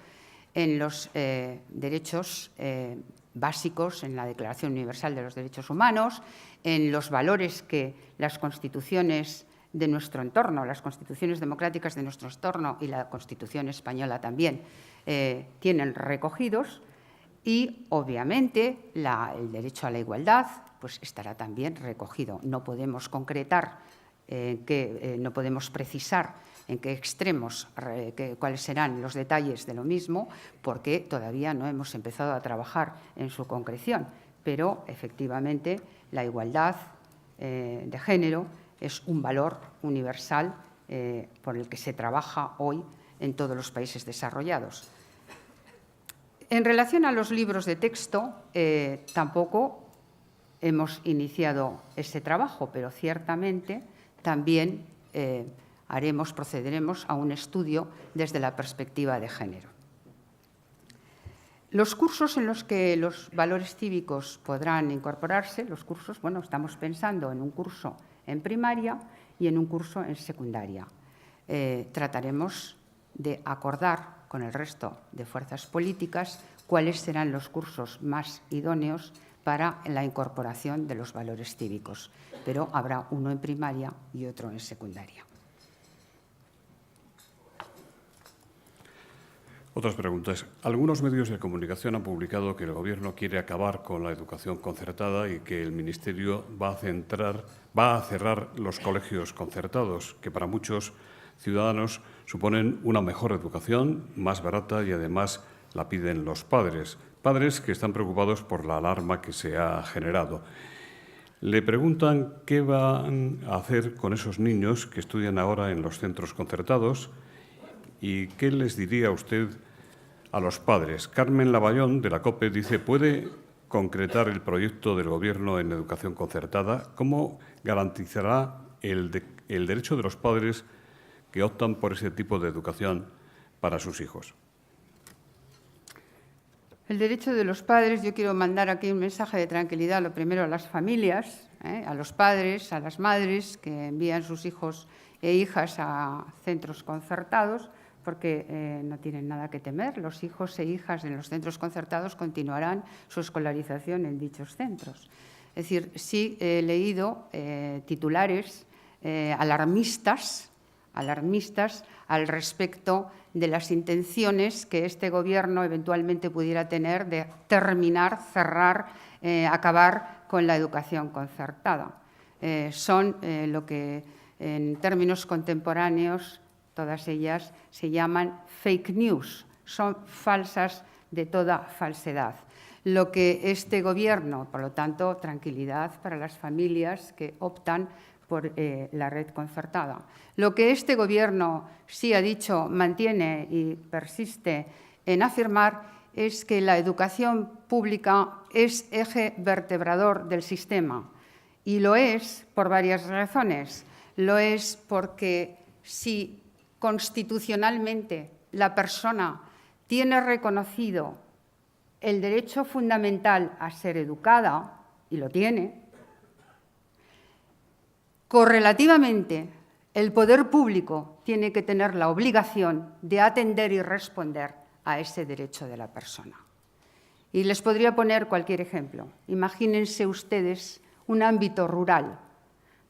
[SPEAKER 3] en los derechos básicos, en la Declaración Universal de los Derechos Humanos, en los valores que las constituciones de nuestro entorno, las constituciones democráticas de nuestro entorno y la Constitución española también tienen recogidos, y obviamente el derecho a la igualdad pues estará también recogido. No podemos concretar, no podemos precisar en qué extremos, cuáles serán los detalles de lo mismo, porque todavía no hemos empezado a trabajar en su concreción, pero efectivamente la igualdad de género es un valor universal por el que se trabaja hoy en todos los países desarrollados. En relación a los libros de texto, tampoco hemos iniciado ese trabajo, pero ciertamente también procederemos a un estudio desde la perspectiva de género. Los cursos en los que los valores cívicos podrán incorporarse, estamos pensando en un curso en primaria y en un curso en secundaria. Trataremos de acordar con el resto de fuerzas políticas cuáles serán los cursos más idóneos para la incorporación de los valores cívicos, pero habrá uno en primaria y otro en secundaria.
[SPEAKER 1] Otras preguntas. Algunos medios de comunicación han publicado que el Gobierno quiere acabar con la educación concertada y que el Ministerio va a cerrar los colegios concertados, que para muchos ciudadanos suponen una mejor educación, más barata y además la piden los padres. Padres que están preocupados por la alarma que se ha generado. Le preguntan qué van a hacer con esos niños que estudian ahora en los centros concertados. ¿Y qué les diría usted a los padres? Carmen Lavallón, de la COPE, dice: ¿puede concretar el proyecto del Gobierno en educación concertada? ¿Cómo garantizará el derecho de los padres que optan por ese tipo de educación para sus hijos?
[SPEAKER 3] El derecho de los padres, yo quiero mandar aquí un mensaje de tranquilidad, lo primero a las familias, a los padres, a las madres que envían sus hijos e hijas a centros concertados, porque no tienen nada que temer. Los hijos e hijas en los centros concertados continuarán su escolarización en dichos centros. Es decir, sí he leído titulares alarmistas al respecto de las intenciones que este Gobierno eventualmente pudiera tener de terminar, cerrar, acabar con la educación concertada. Son lo que en términos contemporáneos todas ellas se llaman fake news, son falsas de toda falsedad. Lo que este Gobierno, por lo tanto, tranquilidad para las familias que optan por la red concertada. Lo que este Gobierno sí ha dicho, mantiene y persiste en afirmar es que la educación pública es eje vertebrador del sistema. Y lo es por varias razones. Lo es porque si constitucionalmente la persona tiene reconocido el derecho fundamental a ser educada, y lo tiene, correlativamente el poder público tiene que tener la obligación de atender y responder a ese derecho de la persona. Y les podría poner cualquier ejemplo. Imagínense ustedes un ámbito rural,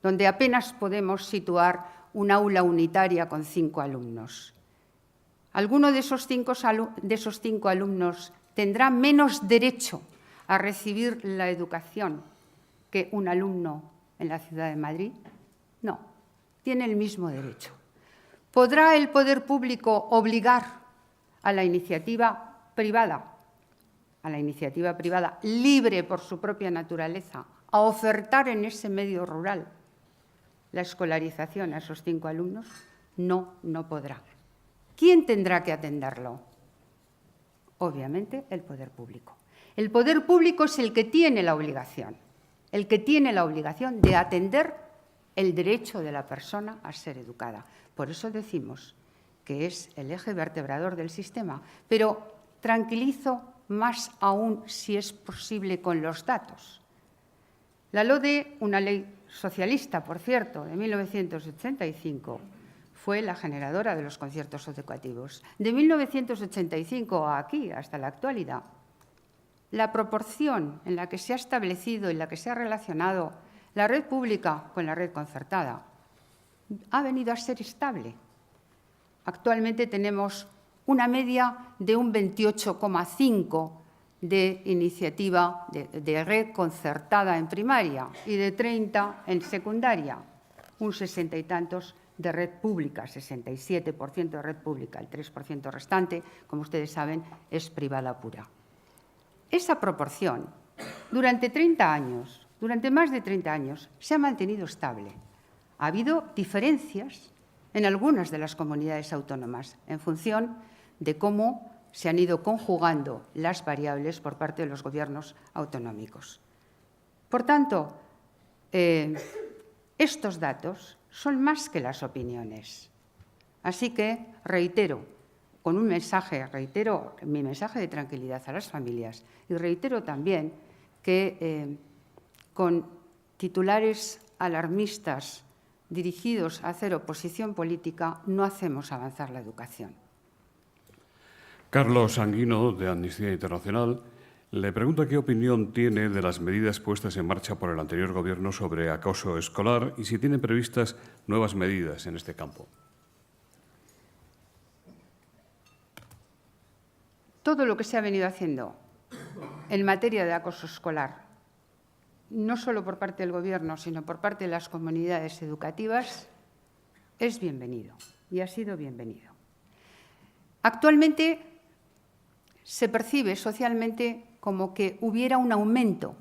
[SPEAKER 3] donde apenas podemos situar un aula unitaria con 5 alumnos. ¿Alguno de esos 5 alumnos tendrá menos derecho a recibir la educación que un alumno en la ciudad de Madrid? No, tiene el mismo derecho. ¿Podrá el poder público obligar a la iniciativa privada libre por su propia naturaleza, a ofertar en ese medio rural la escolarización a esos 5 alumnos? No, no podrá. ¿Quién tendrá que atenderlo? Obviamente, el poder público. El poder público es el que tiene la obligación de atender el derecho de la persona a ser educada. Por eso decimos que es el eje vertebrador del sistema. Pero tranquilizo más aún, si es posible, con los datos. La LODE, una ley socialista, por cierto, de 1985, fue la generadora de los conciertos educativos. De 1985 a aquí, hasta la actualidad, la proporción en la que se ha establecido y en la que se ha relacionado la red pública con la red concertada ha venido a ser estable. Actualmente tenemos una media de un 28,5 de iniciativa de red concertada en primaria y de 30 en secundaria, un 60 y tantos de red pública, 67% de red pública, el 3% restante, como ustedes saben, es privada pura. Esa proporción, durante más de 30 años, se ha mantenido estable. Ha habido diferencias en algunas de las comunidades autónomas en función de cómo se han ido conjugando las variables por parte de los gobiernos autonómicos. Por tanto, estos datos son más que las opiniones. Así que reitero mi mensaje de tranquilidad a las familias y reitero también que con titulares alarmistas dirigidos a hacer oposición política no hacemos avanzar la educación.
[SPEAKER 1] Carlos Sanguino, de Amnistía Internacional, le pregunta qué opinión tiene de las medidas puestas en marcha por el anterior Gobierno sobre acoso escolar y si tiene previstas nuevas medidas en este campo.
[SPEAKER 3] Todo lo que se ha venido haciendo en materia de acoso escolar, no solo por parte del Gobierno, sino por parte de las comunidades educativas, es bienvenido y ha sido bienvenido. Actualmente se percibe socialmente como que hubiera un aumento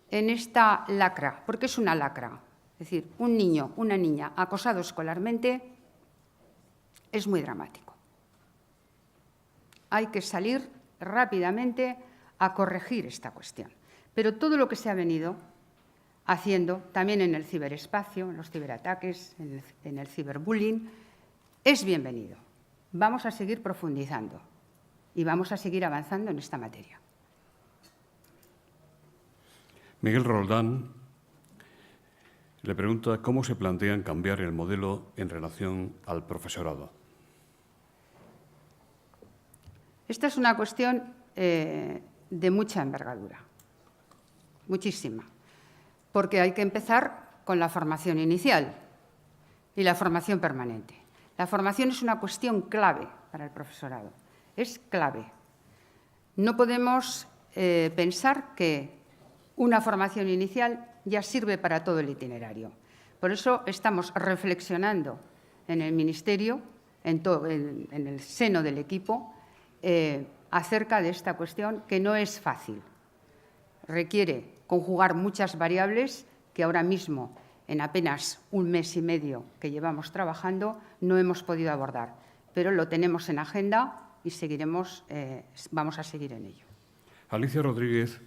[SPEAKER 3] en esta lacra, porque es una lacra. Es decir, un niño, una niña acosado escolarmente es muy dramático. Hay que salir rápidamente a corregir esta cuestión. Pero todo lo que se ha venido haciendo, también en el ciberespacio, en los ciberataques, en el ciberbullying, es bienvenido. Vamos a seguir profundizando. y vamos a seguir avanzando en esta materia.
[SPEAKER 1] Miguel Roldán le pregunta cómo se plantean cambiar el modelo en relación al profesorado.
[SPEAKER 3] Esta es una cuestión de mucha envergadura, muchísima, porque hay que empezar con la formación inicial y la formación permanente. La formación es una cuestión clave para el profesorado, es clave. No podemos pensar que una formación inicial ya sirve para todo el itinerario. Por eso estamos reflexionando en el Ministerio, en el seno del equipo, acerca de esta cuestión que no es fácil. Requiere conjugar muchas variables que ahora mismo, en apenas un mes y medio que llevamos trabajando, no hemos podido abordar. Pero lo tenemos en agenda y vamos a seguir en ello.
[SPEAKER 1] Alicia Rodríguez,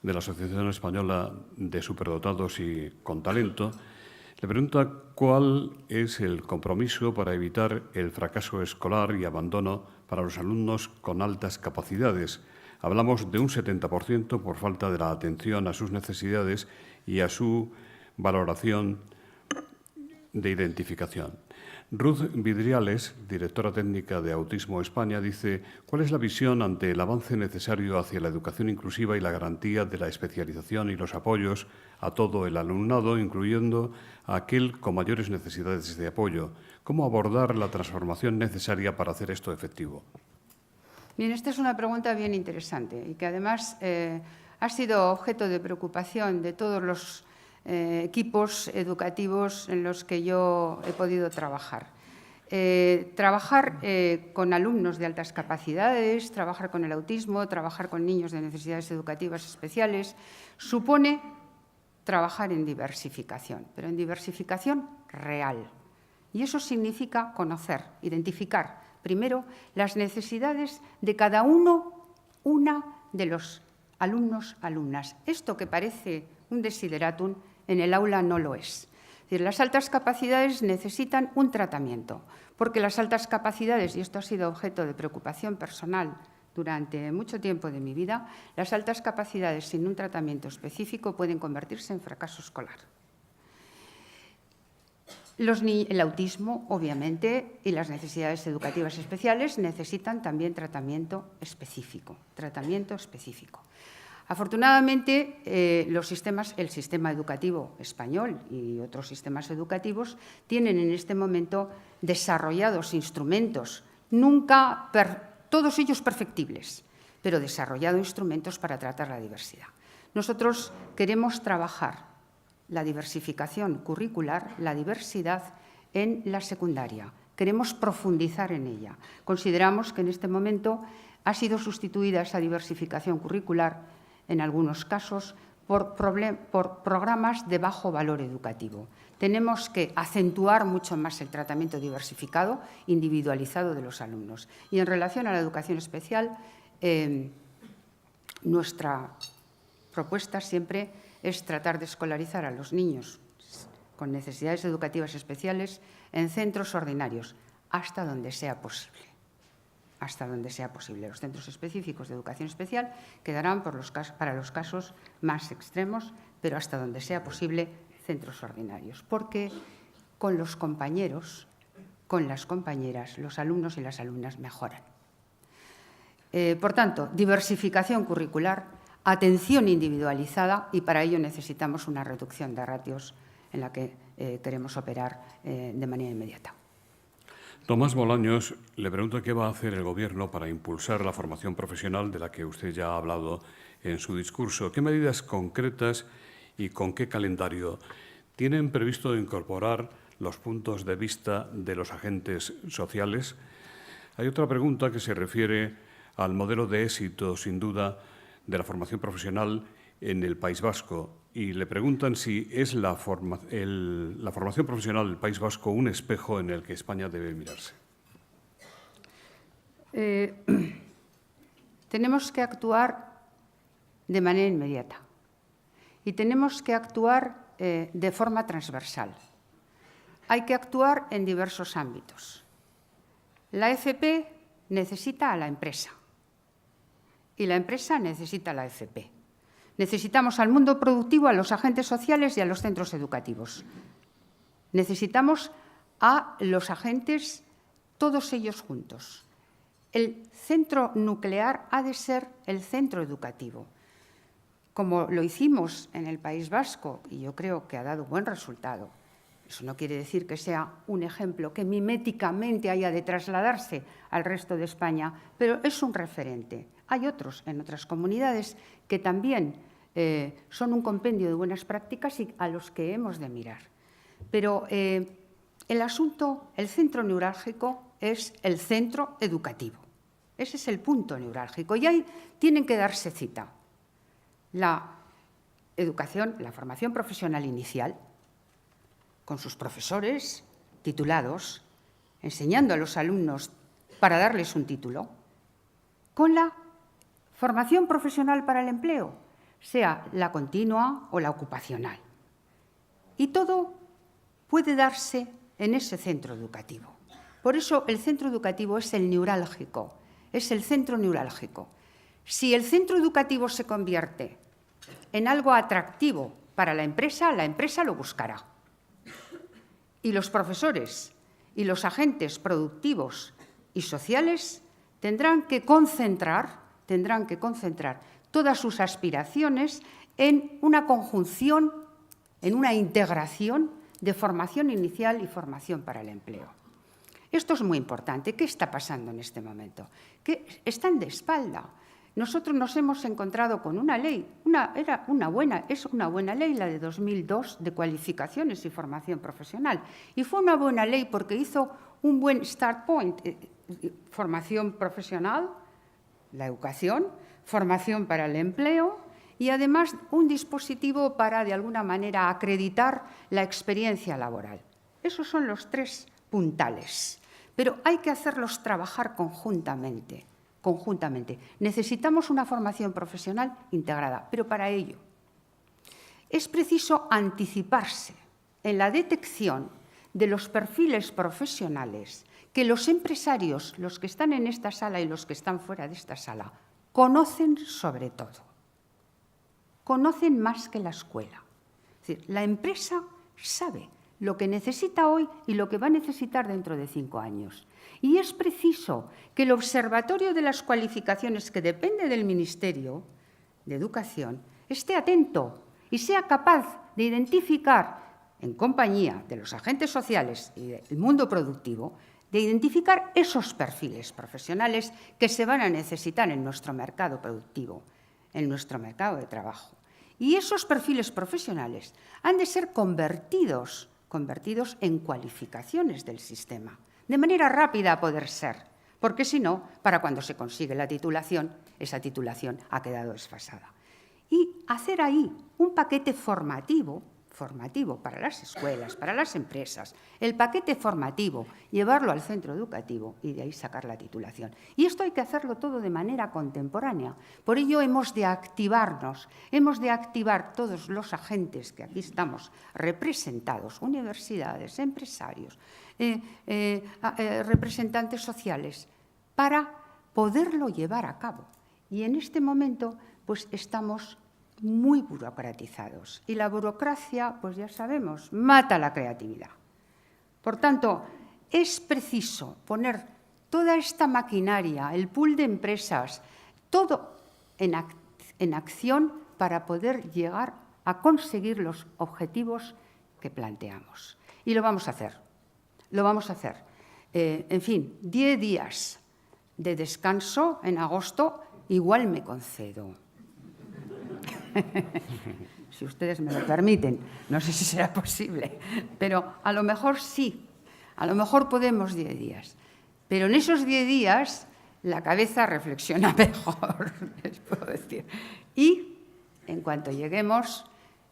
[SPEAKER 1] de la Asociación Española de Superdotados y con Talento, le pregunta cuál es el compromiso para evitar el fracaso escolar y abandono para los alumnos con altas capacidades. Hablamos de un 70% por falta de la atención a sus necesidades y a su valoración de identificación. Ruth Vidriales, directora técnica de Autismo España, dice: ¿cuál es la visión ante el avance necesario hacia la educación inclusiva y la garantía de la especialización y los apoyos a todo el alumnado, incluyendo a aquel con mayores necesidades de apoyo? ¿Cómo abordar la transformación necesaria para hacer esto efectivo?
[SPEAKER 3] Bien, esta es una pregunta bien interesante y que además ha sido objeto de preocupación de todos los equipos educativos en los que yo he podido trabajar. Trabajar con alumnos de altas capacidades, trabajar con el autismo, trabajar con niños de necesidades educativas especiales, supone trabajar en diversificación, pero en diversificación real. Y eso significa conocer, identificar, primero, las necesidades de cada una de los alumnos, alumnas. Esto que parece un desiderátum, en el aula no lo es. Es decir, las altas capacidades necesitan un tratamiento, porque las altas capacidades, y esto ha sido objeto de preocupación personal durante mucho tiempo de mi vida, las altas capacidades sin un tratamiento específico pueden convertirse en fracaso escolar. El autismo, obviamente, y las necesidades educativas especiales necesitan también tratamiento específico. Afortunadamente, el sistema educativo español y otros sistemas educativos tienen en este momento desarrollados instrumentos, todos ellos perfectibles, pero desarrollados instrumentos para tratar la diversidad. Nosotros queremos trabajar la diversificación curricular, la diversidad en la secundaria. Queremos profundizar en ella. Consideramos que en este momento ha sido sustituida esa diversificación curricular en algunos casos, por programas de bajo valor educativo. Tenemos que acentuar mucho más el tratamiento diversificado, individualizado de los alumnos. Y en relación a la educación especial, nuestra propuesta siempre es tratar de escolarizar a los niños con necesidades educativas especiales en centros ordinarios, hasta donde sea posible. Hasta donde sea posible. Los centros específicos de educación especial quedarán para los casos más extremos, pero hasta donde sea posible, centros ordinarios. Porque con los compañeros, con las compañeras, los alumnos y las alumnas mejoran. Por tanto, diversificación curricular, atención individualizada, y para ello necesitamos una reducción de ratios en la que queremos operar de manera inmediata.
[SPEAKER 1] Tomás Bolaños le pregunta qué va a hacer el Gobierno para impulsar la formación profesional de la que usted ya ha hablado en su discurso. ¿Qué medidas concretas y con qué calendario tienen previsto incorporar los puntos de vista de los agentes sociales? Hay otra pregunta que se refiere al modelo de éxito, sin duda, de la formación profesional en el País Vasco, y le preguntan si es la formación profesional del País Vasco un espejo en el que España debe mirarse.
[SPEAKER 3] Tenemos que actuar de manera inmediata y tenemos que actuar de forma transversal. Hay que actuar en diversos ámbitos. La FP necesita a la empresa, y la empresa necesita la FP. Necesitamos al mundo productivo, a los agentes sociales y a los centros educativos. Necesitamos a los agentes, todos ellos juntos. El centro nuclear ha de ser el centro educativo. Como lo hicimos en el País Vasco, y yo creo que ha dado buen resultado. Eso no quiere decir que sea un ejemplo que miméticamente haya de trasladarse al resto de España, pero es un referente. Hay otros en otras comunidades que también son un compendio de buenas prácticas y a los que hemos de mirar. Pero el asunto, el centro neurálgico es el centro educativo. Ese es el punto neurálgico y ahí tienen que darse cita. La educación, la formación profesional inicial, con sus profesores titulados, enseñando a los alumnos para darles un título, con la formación profesional para el empleo, sea la continua o la ocupacional. Y todo puede darse en ese centro educativo. Por eso el centro educativo es el neurálgico, es el centro neurálgico. Si el centro educativo se convierte en algo atractivo para la empresa lo buscará. Y los profesores y los agentes productivos y sociales tendrán que concentrar todas sus aspiraciones en una conjunción, en una integración de formación inicial y formación para el empleo. Esto es muy importante. ¿Qué está pasando en este momento? Que están de espalda. Nosotros nos hemos encontrado con una ley, es una buena ley, la de 2002, de cualificaciones y formación profesional. Y fue una buena ley porque hizo un buen start point, formación profesional, la educación, formación para el empleo y además un dispositivo para, de alguna manera, acreditar la experiencia laboral. Esos son los tres puntales, pero hay que hacerlos trabajar conjuntamente. Necesitamos una formación profesional integrada, pero para ello es preciso anticiparse en la detección de los perfiles profesionales que los empresarios, los que están en esta sala y los que están fuera de esta sala, conocen sobre todo. Conocen más que la escuela. Es decir, la empresa sabe lo que necesita hoy y lo que va a necesitar dentro de 5 años. Y es preciso que el Observatorio de las Cualificaciones, que depende del Ministerio de Educación, esté atento y sea capaz de identificar, en compañía de los agentes sociales y del mundo productivo, de identificar esos perfiles profesionales que se van a necesitar en nuestro mercado productivo, en nuestro mercado de trabajo. Y esos perfiles profesionales han de ser convertidos en cualificaciones del sistema, de manera rápida a poder ser, porque si no, para cuando se consigue la titulación, esa titulación ha quedado desfasada. Y hacer ahí un paquete formativo para las escuelas, para las empresas, el paquete formativo, llevarlo al centro educativo y de ahí sacar la titulación. Y esto hay que hacerlo todo de manera contemporánea. Por ello hemos de activarnos, hemos de activar todos los agentes que aquí estamos representados, universidades, empresarios, representantes sociales, para poderlo llevar a cabo. Y en este momento, pues estamos muy burocratizados. Y la burocracia, pues ya sabemos, mata la creatividad. Por tanto, es preciso poner toda esta maquinaria, el pool de empresas, todo en acción para poder llegar a conseguir los objetivos que planteamos. Y lo vamos a hacer. En fin, 10 días de descanso en agosto igual me concedo. Si ustedes me lo permiten, no sé si será posible, pero a lo mejor sí, a lo mejor podemos 10 días. Pero en esos 10 días la cabeza reflexiona mejor, les puedo decir. Y en cuanto lleguemos,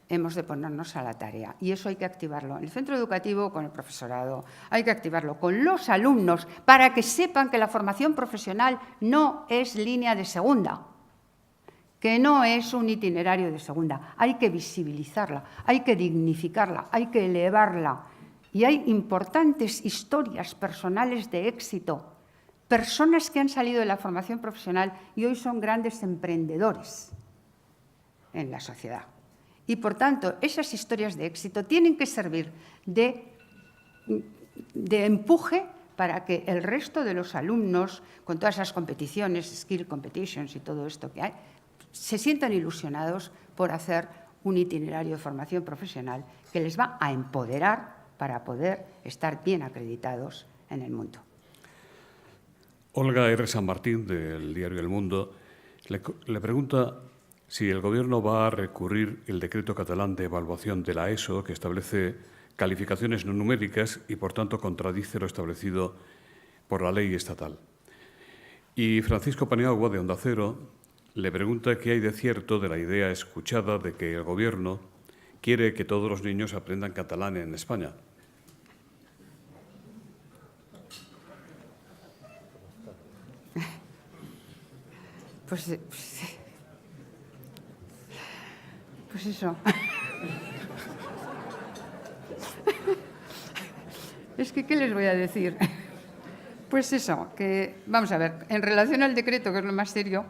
[SPEAKER 3] hemos de ponernos a la tarea. Y eso hay que activarlo en el centro educativo, con el profesorado, hay que activarlo con los alumnos para que sepan que la formación profesional no es línea de segunda, que no es un itinerario de segunda. Hay que visibilizarla, hay que dignificarla, hay que elevarla. Y hay importantes historias personales de éxito, personas que han salido de la formación profesional y hoy son grandes emprendedores en la sociedad. Y, por tanto, esas historias de éxito tienen que servir de empuje para que el resto de los alumnos, con todas esas competiciones, skill competitions y todo esto que hay, se sientan ilusionados por hacer un itinerario de formación profesional que les va a empoderar para poder estar bien acreditados en el mundo.
[SPEAKER 1] Olga R. San Martín, del diario El Mundo, le pregunta si el Gobierno va a recurrir el decreto catalán de evaluación de la ESO, que establece calificaciones no numéricas y, por tanto, contradice lo establecido por la ley estatal. Y Francisco Paniagua, de Onda Cero, le pregunta qué hay de cierto de la idea escuchada de que el Gobierno quiere que todos los niños aprendan catalán en España.
[SPEAKER 3] Pues eso. Es que, ¿qué les voy a decir? Pues eso, que vamos a ver, en relación al decreto, que es lo más serio,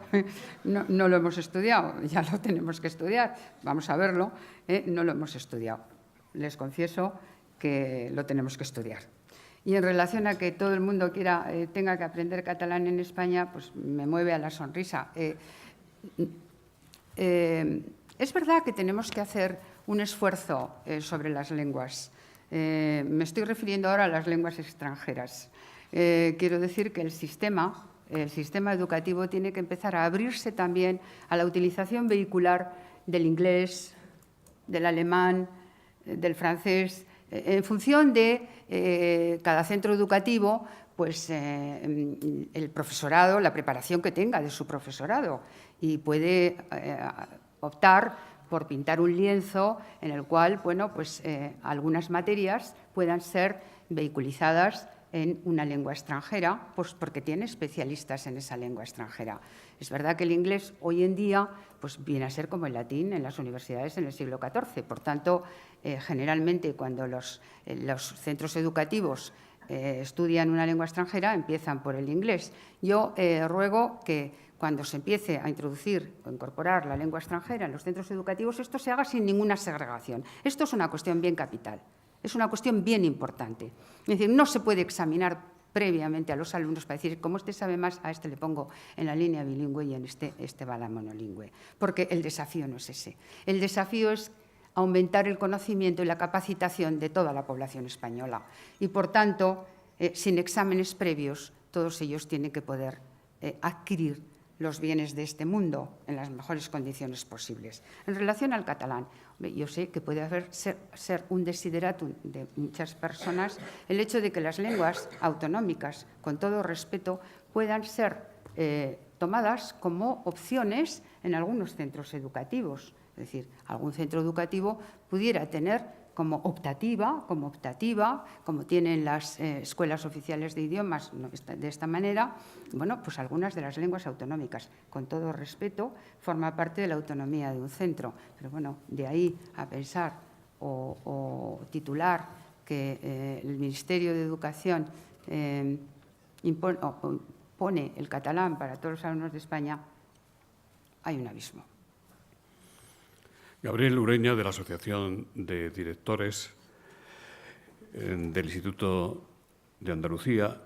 [SPEAKER 3] no lo hemos estudiado, ya lo tenemos que estudiar, vamos a verlo, no lo hemos estudiado. Les confieso que lo tenemos que estudiar. Y en relación a que todo el mundo tenga que aprender catalán en España, pues me mueve a la sonrisa. Es verdad que tenemos que hacer un esfuerzo sobre las lenguas. Me estoy refiriendo ahora a las lenguas extranjeras. Quiero decir que el sistema educativo tiene que empezar a abrirse también a la utilización vehicular del inglés, del alemán, del francés, en función de cada centro educativo, pues el profesorado, la preparación que tenga de su profesorado, y puede optar por pintar un lienzo en el cual, bueno, pues algunas materias puedan ser vehiculizadas en una lengua extranjera, pues porque tiene especialistas en esa lengua extranjera. Es verdad que el inglés hoy en día pues viene a ser como el latín en las universidades en el siglo XIV. Por tanto, generalmente cuando los centros educativos estudian una lengua extranjera, empiezan por el inglés. Yo ruego que cuando se empiece a introducir o incorporar la lengua extranjera en los centros educativos, esto se haga sin ninguna segregación. Esto es una cuestión bien capital. Es una cuestión bien importante. Es decir, no se puede examinar previamente a los alumnos para decir, como este sabe más, a este le pongo en la línea bilingüe y en este va la monolingüe. Porque el desafío no es ese. El desafío es aumentar el conocimiento y la capacitación de toda la población española. Y, por tanto, sin exámenes previos, todos ellos tienen que poder adquirir los bienes de este mundo en las mejores condiciones posibles. En relación al catalán, yo sé que puede ser un desideratum de muchas personas el hecho de que las lenguas autonómicas, con todo respeto, puedan ser tomadas como opciones en algunos centros educativos. Es decir, algún centro educativo pudiera tener como optativa, como tienen las escuelas oficiales de idiomas de esta manera, bueno, pues algunas de las lenguas autonómicas. Con todo respeto, forma parte de la autonomía de un centro. Pero bueno, de ahí a pensar o titular que el Ministerio de Educación pone el catalán para todos los alumnos de España, hay un abismo.
[SPEAKER 1] Gabriel Ureña, de la Asociación de Directores del Instituto de Andalucía,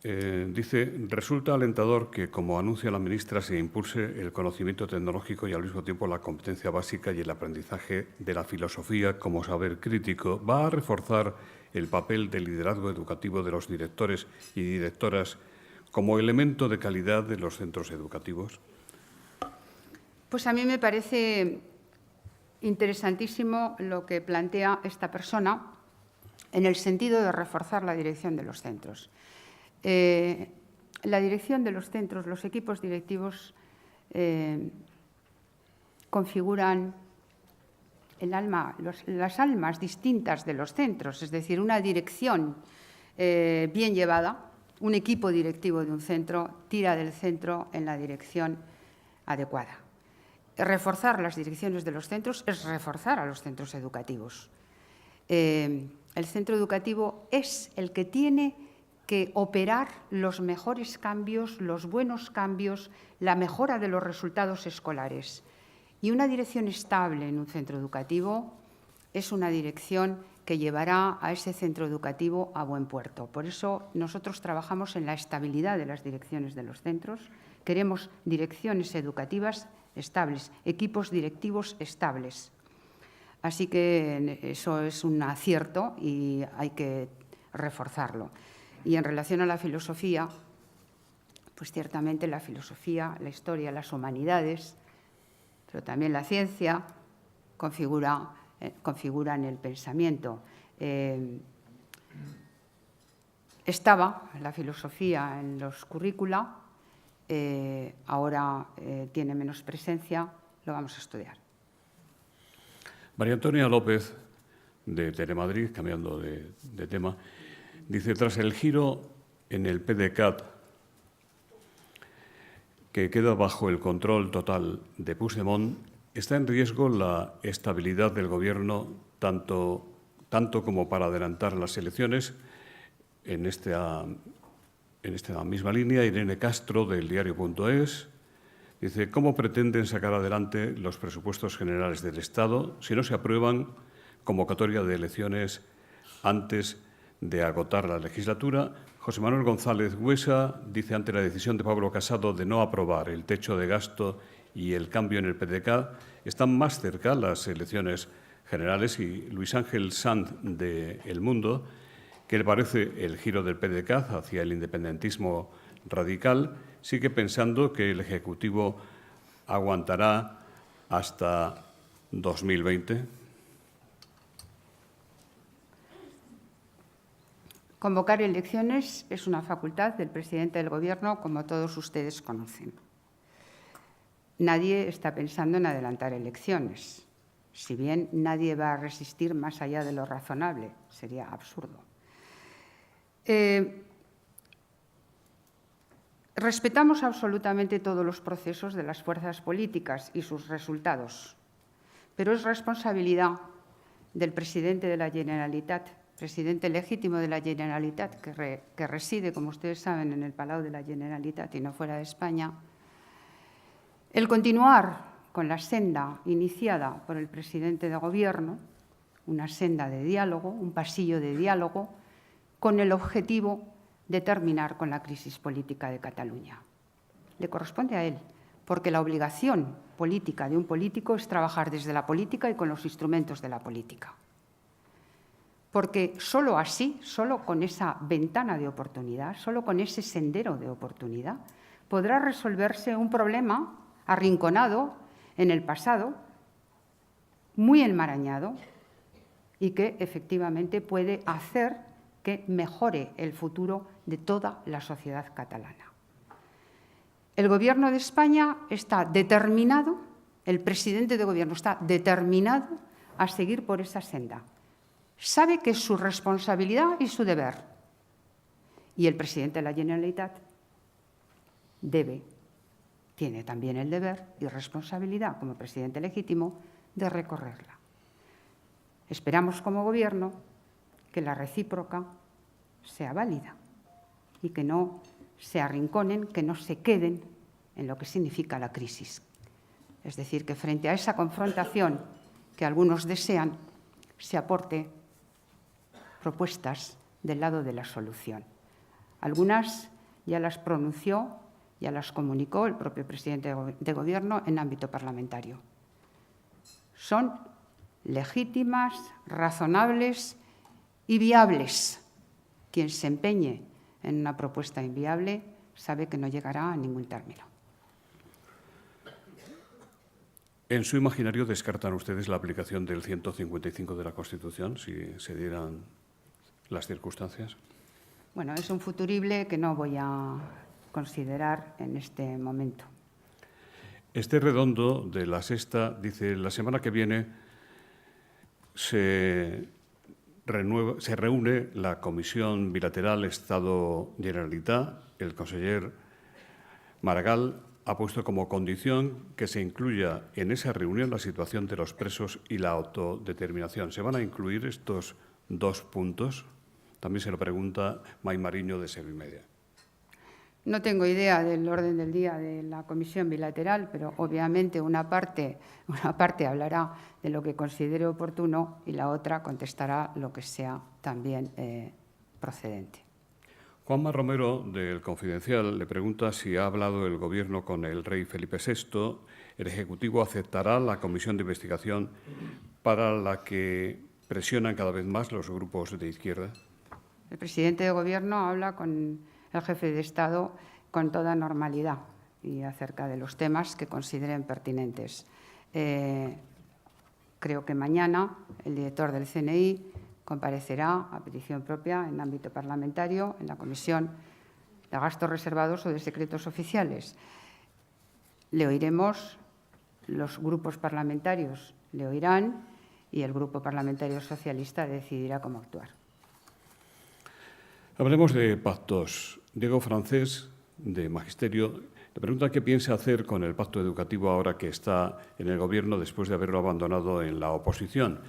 [SPEAKER 1] dice: resulta alentador que, como anuncia la ministra, se impulse el conocimiento tecnológico y al mismo tiempo la competencia básica y el aprendizaje de la filosofía como saber crítico. ¿Va a reforzar el papel del liderazgo educativo de los directores y directoras como elemento de calidad de los centros educativos?
[SPEAKER 3] Pues a mí me parece interesantísimo lo que plantea esta persona en el sentido de reforzar la dirección de los centros. La dirección de los centros, los equipos directivos configuran las almas distintas de los centros, es decir, una dirección bien llevada, un equipo directivo de un centro tira del centro en la dirección adecuada. Reforzar las direcciones de los centros es reforzar a los centros educativos. El centro educativo es el que tiene que operar los mejores cambios, los buenos cambios, la mejora de los resultados escolares. Y una dirección estable en un centro educativo es una dirección que llevará a ese centro educativo a buen puerto. Por eso nosotros trabajamos en la estabilidad de las direcciones de los centros. Queremos direcciones educativas estables, equipos directivos estables. Así que eso es un acierto y hay que reforzarlo. Y en relación a la filosofía, pues ciertamente la filosofía, la historia, las humanidades, pero también la ciencia configuran el pensamiento. Estaba la filosofía en los currícula, ahora tiene menos presencia, lo vamos a estudiar.
[SPEAKER 1] María Antonia López, de Telemadrid, cambiando de tema, dice, tras el giro en el PDCAT, que queda bajo el control total de Puigdemont, está en riesgo la estabilidad del Gobierno, tanto como para adelantar las elecciones. En esta misma línea, Irene Castro, del diario.es, dice, ¿cómo pretenden sacar adelante los presupuestos generales del Estado si no se aprueban convocatoria de elecciones antes de agotar la legislatura? José Manuel González Huesa dice, ante la decisión de Pablo Casado de no aprobar el techo de gasto y el cambio en el PDCAT, están más cerca las elecciones generales. Y Luis Ángel Sanz, de El Mundo, que le parece el giro del PDCAT hacia el independentismo radical, sigue pensando que el Ejecutivo aguantará hasta 2020.
[SPEAKER 3] Convocar elecciones es una facultad del presidente del Gobierno, como todos ustedes conocen. Nadie está pensando en adelantar elecciones, si bien nadie va a resistir más allá de lo razonable, sería absurdo. Respetamos absolutamente todos los procesos de las fuerzas políticas y sus resultados, pero es responsabilidad del presidente de la Generalitat, presidente legítimo de la Generalitat, que reside, como ustedes saben, en el Palau de la Generalitat y no fuera de España, el continuar con la senda iniciada por el presidente de Gobierno, una senda de diálogo, un pasillo de diálogo, con el objetivo de terminar con la crisis política de Cataluña. Le corresponde a él, porque la obligación política de un político es trabajar desde la política y con los instrumentos de la política. Porque solo así, solo con esa ventana de oportunidad, solo con ese sendero de oportunidad, podrá resolverse un problema arrinconado en el pasado, muy enmarañado, y que efectivamente puede hacer que mejore el futuro de toda la sociedad catalana. El Gobierno de España está determinado, el presidente de Gobierno está determinado a seguir por esa senda. Sabe que es su responsabilidad y su deber. Y el presidente de la Generalitat tiene también el deber y responsabilidad como presidente legítimo de recorrerla. Esperamos como Gobierno que la recíproca sea válida y que no se arrinconen, que no se queden en lo que significa la crisis. Es decir, que frente a esa confrontación que algunos desean, se aporte propuestas del lado de la solución. Algunas ya las pronunció, ya las comunicó el propio presidente de Gobierno en ámbito parlamentario. Son legítimas, razonables y viables. Quien se empeñe en una propuesta inviable sabe que no llegará a ningún término.
[SPEAKER 1] ¿En su imaginario descartan ustedes la aplicación del 155 de la Constitución si se dieran las circunstancias?
[SPEAKER 3] Bueno, es un futurible que no voy a considerar en este momento.
[SPEAKER 1] Esther Redondo, de La Sexta, dice, la semana que viene se reúne la Comisión Bilateral Estado-Generalitat. El conseller Maragall ha puesto como condición que se incluya en esa reunión la situación de los presos y la autodeterminación. ¿Se van a incluir estos dos puntos? También se lo pregunta May Mariño, de Servimedia.
[SPEAKER 3] No tengo idea del orden del día de la comisión bilateral, pero obviamente una parte hablará de lo que considere oportuno y la otra contestará lo que sea también procedente.
[SPEAKER 1] Juanma Romero, del Confidencial, le pregunta si ha hablado el Gobierno con el rey Felipe VI. ¿El Ejecutivo aceptará la comisión de investigación para la que presionan cada vez más los grupos de izquierda?
[SPEAKER 3] El presidente de Gobierno habla con el jefe de Estado con toda normalidad y acerca de los temas que consideren pertinentes. Creo que mañana el director del CNI comparecerá a petición propia en ámbito parlamentario en la Comisión de Gastos Reservados o de Secretos Oficiales. Le oiremos, los grupos parlamentarios le oirán y el Grupo Parlamentario Socialista decidirá cómo actuar.
[SPEAKER 1] Hablemos de pactos. Diego Francés, de Magisterio, le pregunta qué piensa hacer con el pacto educativo ahora que está en el Gobierno después de haberlo abandonado en la oposición.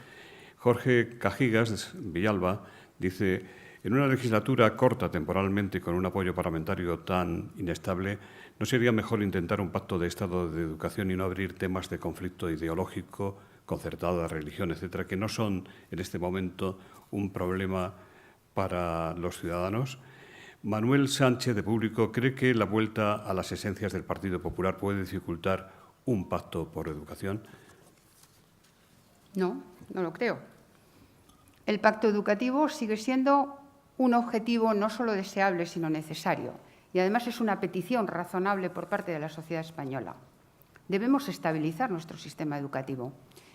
[SPEAKER 1] Jorge Cajigas, Villalba, dice: en una legislatura corta temporalmente y con un apoyo parlamentario tan inestable, ¿no sería mejor intentar un pacto de Estado de educación y no abrir temas de conflicto ideológico, concertada, religión, etcétera, que no son en este momento un problema para los ciudadanos? Manuel Sánchez, de Público, ¿cree que la vuelta a las esencias del Partido Popular puede dificultar un pacto por educación?
[SPEAKER 3] No, no lo creo. El pacto educativo sigue siendo un objetivo no solo deseable, sino necesario. Y además es una petición razonable por parte de la sociedad española. Debemos estabilizar nuestro sistema educativo.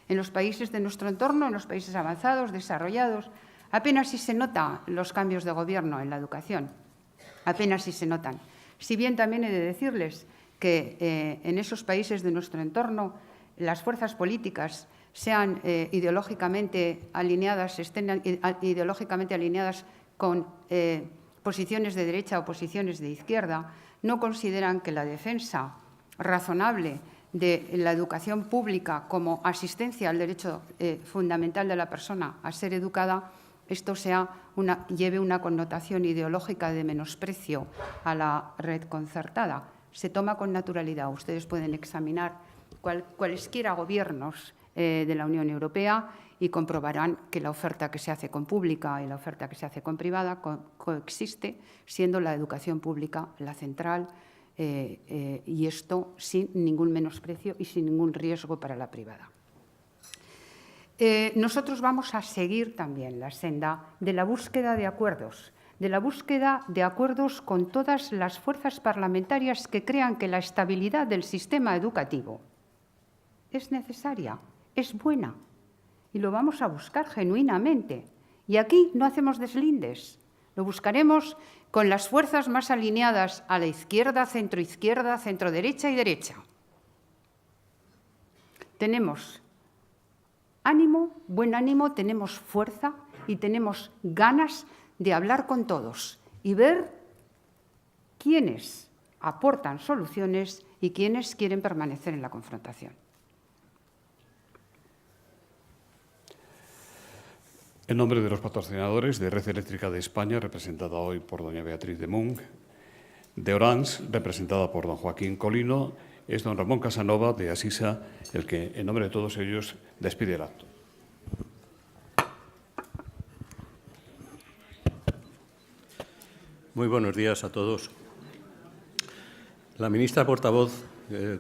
[SPEAKER 3] En los países de nuestro entorno, en los países avanzados, desarrollados, apenas si se notan los cambios de gobierno en la educación. Apenas si se notan. Si bien también he de decirles que en esos países de nuestro entorno las fuerzas políticas sean ideológicamente alineadas, estén ideológicamente alineadas con posiciones de derecha o posiciones de izquierda, no consideran que la defensa razonable de la educación pública como asistencia al derecho fundamental de la persona a ser educada, esto lleve una connotación ideológica de menosprecio a la red concertada. Se toma con naturalidad. Ustedes pueden examinar cualesquiera gobiernos de la Unión Europea y comprobarán que la oferta que se hace con pública y la oferta que se hace con privada coexiste, siendo la educación pública la central, y esto sin ningún menosprecio y sin ningún riesgo para la privada. Nosotros vamos a seguir también la senda de la búsqueda de acuerdos, con todas las fuerzas parlamentarias que crean que la estabilidad del sistema educativo es necesaria, es buena, y lo vamos a buscar genuinamente. Y aquí no hacemos deslindes, lo buscaremos con las fuerzas más alineadas a la izquierda, centroderecha y derecha. Tenemos ánimo, buen ánimo, tenemos fuerza y tenemos ganas de hablar con todos y ver quiénes aportan soluciones y quiénes quieren permanecer en la confrontación.
[SPEAKER 1] En nombre de los patrocinadores de Red Eléctrica de España, representada hoy por doña Beatriz de Munt, de Orange, representada por don Joaquín Colino, es don Ramón Casanova, de Asisa, el que, en nombre de todos ellos, despide el acto.
[SPEAKER 4] Muy buenos días a todos. La ministra portavoz,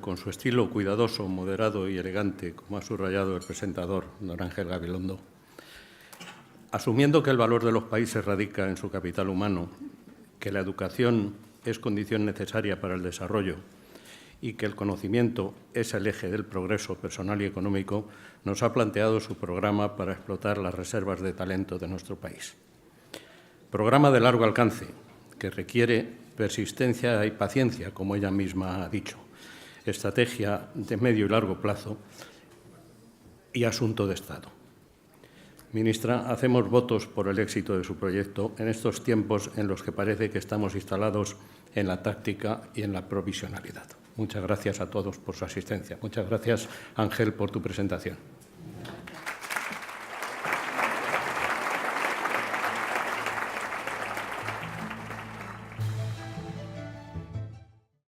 [SPEAKER 4] con su estilo cuidadoso, moderado y elegante, como ha subrayado el presentador, don Ángel Gabilondo, asumiendo que el valor de los países radica en su capital humano, que la educación es condición necesaria para el desarrollo y que el conocimiento es el eje del progreso personal y económico, nos ha planteado su programa para explotar las reservas de talento de nuestro país. Programa de largo alcance, que requiere persistencia y paciencia, como ella misma ha dicho, estrategia de medio y largo plazo y asunto de Estado. Ministra, hacemos votos por el éxito de su proyecto en estos tiempos en los que parece que estamos instalados en la táctica y en la provisionalidad. Muchas gracias a todos por su asistencia. Muchas gracias, Ángel, por tu presentación.